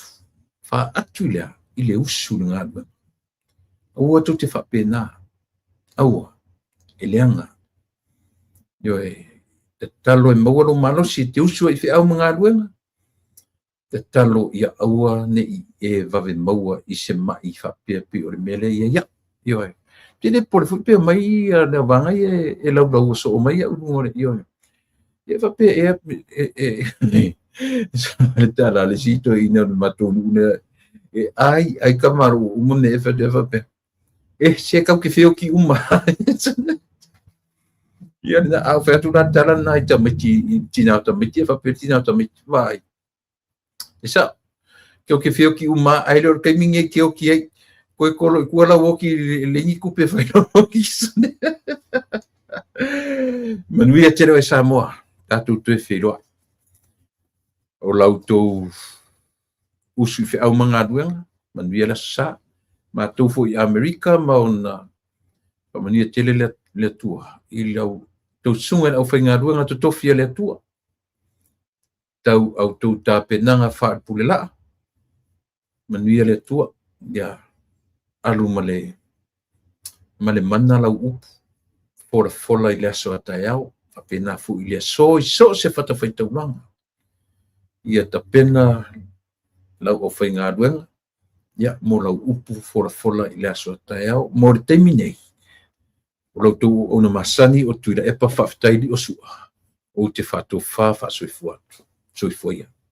Wha atu i lea. I le usu le ngā duenga. Aua tu te wha pēnā. Aua. E le anga. Te talo e mawalo malo si te usu ai whiau mga luenga. Te talo ia aua ne i e vave maua i se mai whapea pi o le mele ia. Tene por fu pe mai na vanga e lau so mai u ngore io. E fa pe e tala le sito ina matonu na e ai kamaru umone fa de fa pe. E se ka ke feo ki uma. Ia na a fa tu na tala na ita meti tina ta meti fa pe tina ta meti vai. Isa ke feo ki uma ai lo ke minge ke o ki ai koe kolo kua la woki le ni kupe fa no ki sone. Manuia tero e Samoa tatu te wheroa o lautou usu fe au mga duenga manuia la sa ma tofo i Amerika ma ona manuia tele le tua i lau tau sunga au whainga duenga to tofia le tua tau au tau ta penanga wha pule la manuia le tua ya alu male mana lau upu fola i le aso atai au apena fu i le so se fata whaitaulanga ia ta pena lau o whainga duenga ia mo lau upu fola i le aso atai au mo le teimi nei o lau tau o na masani o tuira epa whaftaili o sua o te whato wha soifua ia